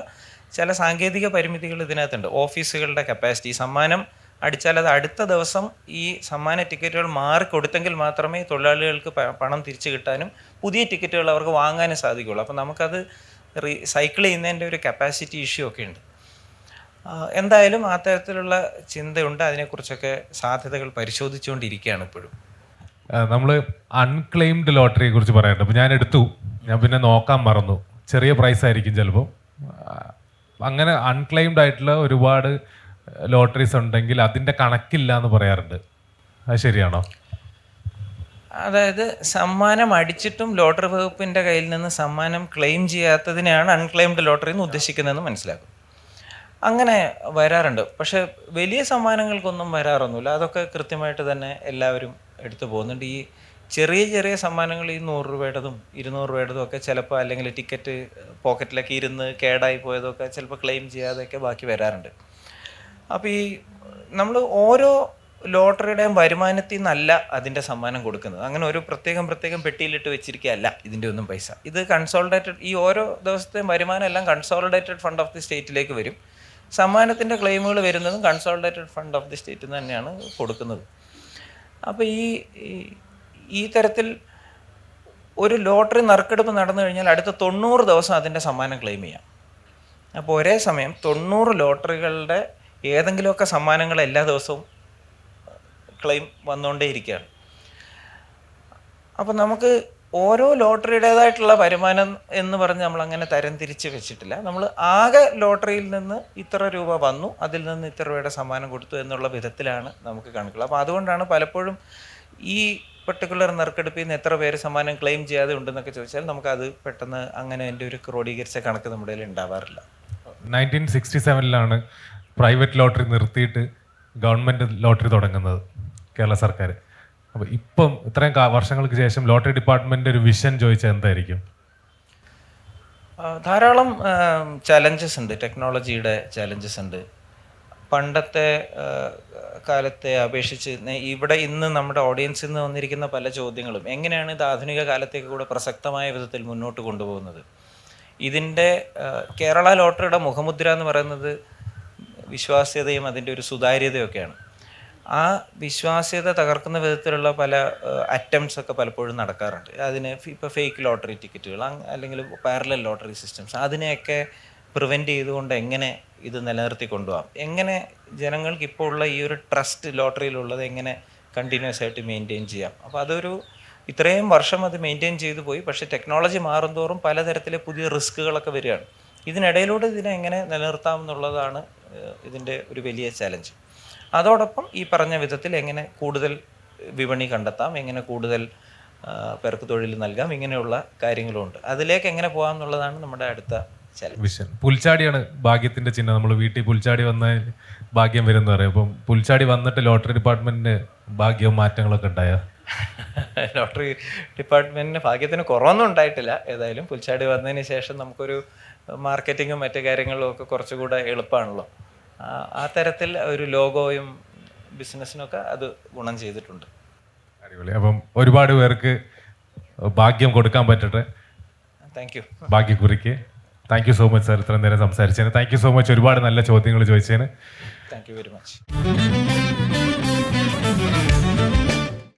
ചില സാങ്കേതിക പരിമിതികൾ ഇതിനകത്തുണ്ട്. ഓഫീസുകളുടെ കപ്പാസിറ്റി, സമ്മാനം അടിച്ചാൽ അത് അടുത്ത ദിവസം ഈ സമ്മാന ടിക്കറ്റുകൾ മാറിക്കൊടുത്തെങ്കിൽ മാത്രമേ തൊഴിലാളികൾക്ക് പണം തിരിച്ചു കിട്ടാനും പുതിയ ടിക്കറ്റുകൾ അവർക്ക് വാങ്ങാനും സാധിക്കുകയുള്ളൂ. അപ്പം നമുക്കത് സൈക്കിൾ ചെയ്യുന്നതിൻ്റെ ഒരു കപ്പാസിറ്റി ഇഷ്യൂ ഒക്കെ ഉണ്ട്. എന്തായാലും ആ തരത്തിലുള്ള ചിന്തയുണ്ട്. അതിനെക്കുറിച്ചൊക്കെ സാധ്യതകൾ പരിശോധിച്ചുകൊണ്ടിരിക്കുകയാണ് ഇപ്പോഴും. നമ്മൾ അൺക്ലെയിംഡ് ലോട്ടറിയെ കുറിച്ച് പറയാറുണ്ട്. അപ്പോൾ ഞാൻ എടുത്തു, ഞാൻ പിന്നെ നോക്കാൻ മറന്നു. ചെറിയ പ്രൈസ് ആയിരിക്കും ചിലപ്പോൾ. അങ്ങനെ അൺക്ലെയിംഡ് ആയിട്ടുള്ള ഒരുപാട് ലോട്ടറീസ് ഉണ്ടെങ്കിൽ അതിൻ്റെ കണക്കില്ല എന്ന് പറയാറുണ്ട്. അത് ശരിയാണോ? അതായത് സമ്മാനം അടിച്ചിട്ടും ലോട്ടറി വകുപ്പിൻ്റെ കയ്യിൽ നിന്ന് സമ്മാനം ക്ലെയിം ചെയ്യാത്തതിനെയാണ് അൺക്ലെയിംഡ് ലോട്ടറി എന്ന് ഉദ്ദേശിക്കുന്നതെന്ന് മനസ്സിലാക്കും. അങ്ങനെ വരാറുണ്ട്. പക്ഷേ വലിയ സമ്മാനങ്ങൾക്കൊന്നും വരാറൊന്നുമില്ല. അതൊക്കെ കൃത്യമായിട്ട് തന്നെ എല്ലാവരും എടുത്തു പോകുന്നുണ്ട്. ഈ ചെറിയ ചെറിയ സമ്മാനങ്ങൾ, ഈ 100 രൂപയുടേതും 200 രൂപയുടേതും ഒക്കെ ചിലപ്പോൾ, അല്ലെങ്കിൽ ടിക്കറ്റ് പോക്കറ്റിലൊക്കെ ഇരുന്ന് കേടായി പോയതൊക്കെ ചിലപ്പോൾ ക്ലെയിം ചെയ്യാതെയൊക്കെ ബാക്കി വരാറുണ്ട്. അപ്പോൾ ഈ നമ്മൾ ഓരോ ലോട്ടറിയുടെയും വരുമാനത്തിൽ നിന്നല്ല അതിൻ്റെ സമ്മാനം കൊടുക്കുന്നത്. അങ്ങനെ ഒരു പ്രത്യേകം പെട്ടിയിലിട്ട് വെച്ചിരിക്കുകയല്ല ഇതിൻ്റെ ഒന്നും പൈസ. ഇത് കൺസോളിഡേറ്റഡ്, ഈ ഓരോ ദിവസത്തെയും വരുമാനം എല്ലാം കൺസോളിഡേറ്റഡ് ഫണ്ട് ഓഫ് ദി സ്റ്റേറ്റിലേക്ക് വരും. സമ്മാനത്തിൻ്റെ ക്ലെയിമുകൾ വരുന്നതും കൺസോളിഡേറ്റഡ് ഫണ്ട് ഓഫ് ദി സ്റ്റേറ്റിൽ നിന്ന് തന്നെയാണ് കൊടുക്കുന്നത്. അപ്പോൾ ഈ തരത്തിൽ ഒരു ലോട്ടറി നറുക്കെടുപ്പ് നടന്നു കഴിഞ്ഞാൽ അടുത്ത 90 ദിവസം അതിൻ്റെ സമ്മാനം ക്ലെയിം ചെയ്യാം. അപ്പോൾ ഒരേ സമയം 90 ലോട്ടറികളുടെ ഏതെങ്കിലുമൊക്കെ സമ്മാനങ്ങൾ എല്ലാ ദിവസവും ക്ലെയിം വന്നുകൊണ്ടേയിരിക്കുകയാണ്. അപ്പോൾ നമുക്ക് ഓരോ ലോട്ടറിയുടേതായിട്ടുള്ള വരുമാനം എന്ന് പറഞ്ഞ് നമ്മളങ്ങനെ തരം തിരിച്ച് വെച്ചിട്ടില്ല. നമ്മൾ ആകെ ലോട്ടറിയിൽ നിന്ന് ഇത്ര രൂപ വന്നു, അതിൽ നിന്ന് ഇത്ര രൂപയുടെ സമ്മാനം കൊടുത്തു എന്നുള്ള വിധത്തിലാണ് നമുക്ക് കണക്കുകൾ. അപ്പോൾ അതുകൊണ്ടാണ് പലപ്പോഴും ഈ പെർട്ടിക്കുലർ നറുക്കെടുപ്പിൽ നിന്ന് എത്ര പേര് സമ്മാനം ക്ലെയിം ചെയ്യാതെ ഉണ്ടെന്നൊക്കെ ചോദിച്ചാൽ നമുക്കത് പെട്ടെന്ന് അങ്ങനെ എൻ്റെ ഒരു ക്രോഡീകരിച്ച കണക്ക് നമ്മുടെ കയ്യിൽ ഉണ്ടാവാറില്ല. 1967 പ്രൈവറ്റ് ലോട്ടറി നിർത്തിയിട്ട് ഗവൺമെൻറ് ലോട്ടറി തുടങ്ങുന്നത് കേരള സർക്കാർ. അപ്പോൾ ഇപ്പം ഇത്രയും വർഷങ്ങൾക്ക് ശേഷം ലോട്ടറി ഡിപ്പാർട്ട്മെൻ്റ് ഒരു വിഷൻ ചോദിച്ചാൽ എന്തായിരിക്കും? ധാരാളം ചലഞ്ചസ് ഉണ്ട്, ടെക്നോളജിയുടെ ചലഞ്ചസ് ഉണ്ട്. പണ്ടത്തെ കാലത്തെ അപേക്ഷിച്ച് ഇവിടെ ഇന്ന് നമ്മുടെ ഓഡിയൻസിൽ നിന്ന് വന്നിരിക്കുന്ന പല ചോദ്യങ്ങളും എങ്ങനെയാണ് ഇത് ആധുനിക കാലത്തേക്ക് കൂടെ പ്രസക്തമായ വിധത്തിൽ മുന്നോട്ട് കൊണ്ടുപോകുന്നത്. ഇതിൻ്റെ കേരള ലോട്ടറിയുടെ മുഖമുദ്ര എന്ന് പറയുന്നത് വിശ്വാസ്യതയും അതിൻ്റെ ഒരു സുതാര്യതയൊക്കെയാണ്. ആ വിശ്വാസ്യത തകർക്കുന്ന വിധത്തിലുള്ള പല അറ്റംപ്റ്റ്സ് ഒക്കെ പലപ്പോഴും നടക്കാറുണ്ട്. അതിന് ഇപ്പോൾ ഫേക്ക് ലോട്ടറി ടിക്കറ്റുകൾ അല്ലെങ്കിൽ പാരലൽ ലോട്ടറി സിസ്റ്റംസ്, അതിനെയൊക്കെ പ്രിവെൻറ്റ് ചെയ്തുകൊണ്ട് എങ്ങനെ ഇത് നിലനിർത്തി കൊണ്ടുപോകാം, എങ്ങനെ ജനങ്ങൾക്ക് ഇപ്പോൾ ഉള്ള ഈ ഒരു ട്രസ്റ്റ് ലോട്ടറിയിലുള്ളത് എങ്ങനെ കണ്ടിന്യൂസ് ആയിട്ട് മെയിൻറ്റെയിൻ ചെയ്യാം. അപ്പോൾ അതൊരു ഇത്രയും വർഷം അത് മെയിൻറ്റെയിൻ ചെയ്തു പോയി. പക്ഷേ ടെക്നോളജി മാറുന്തോറും പലതരത്തിലെ പുതിയ റിസ്ക്കുകളൊക്കെ വരികയാണ്. ഇതിനിടയിലൂടെ ഇതിനെ എങ്ങനെ നിലനിർത്താം എന്നുള്ളതാണ് ഇതിൻ്റെ ഒരു വലിയ ചലഞ്ച്. അതോടൊപ്പം ഈ പറഞ്ഞ വിധത്തിൽ എങ്ങനെ കൂടുതൽ വിപണി കണ്ടെത്താം, എങ്ങനെ കൂടുതൽ പേർക്ക് തൊഴിൽ നൽകാം, ഇങ്ങനെയുള്ള കാര്യങ്ങളുണ്ട്. അതിലേക്ക് എങ്ങനെ പോകാം എന്നുള്ളതാണ് നമ്മുടെ അടുത്ത ചലഞ്ച്. വിഷൻ പുൽച്ചാടിയാണ് ഭാഗ്യത്തിൻ്റെ ചിഹ്നം. നമ്മൾ വീട്ടിൽ പുൽച്ചാടി വന്നാൽ ഭാഗ്യം വരും എന്ന് പറയും. അപ്പം പുൽച്ചാടി വന്നിട്ട് ലോട്ടറി ഡിപ്പാർട്ട്മെൻറ്റിന് ഭാഗ്യവും മാറ്റങ്ങളൊക്കെ ഉണ്ടായോ? ലോട്ടറി ഡിപ്പാർട്ട്മെൻറ്റിന് ഭാഗ്യത്തിന് കുറവൊന്നും ഉണ്ടായിട്ടില്ല. ഏതായാലും പുൽച്ചാടി വന്നതിന് ശേഷം നമുക്കൊരു മാർക്കറ്റിങ്ങും മറ്റു കാര്യങ്ങളും ഒക്കെ കുറച്ചുകൂടെ എളുപ്പമാണല്ലോ. ആ തരത്തിൽ ഒരു ലോഗോയും ബിസിനസ്സിനൊക്കെ അത് ഗുണം ചെയ്തിട്ടുണ്ട്. അടിപൊളി. അപ്പം ഒരുപാട് പേർക്ക് ഭാഗ്യം കൊടുക്കാൻ പറ്റട്ടെ. Thank you. ഭാഗ്യക്കുറിക്ക് thank you so much sir, ഇത്രയും നേരം സംസാരിച്ചതിന്. Thank you so much. ഒരുപാട് നല്ല ചോദ്യങ്ങൾ ചോദിച്ചതിന് താങ്ക് യു വെരി മച്ച്.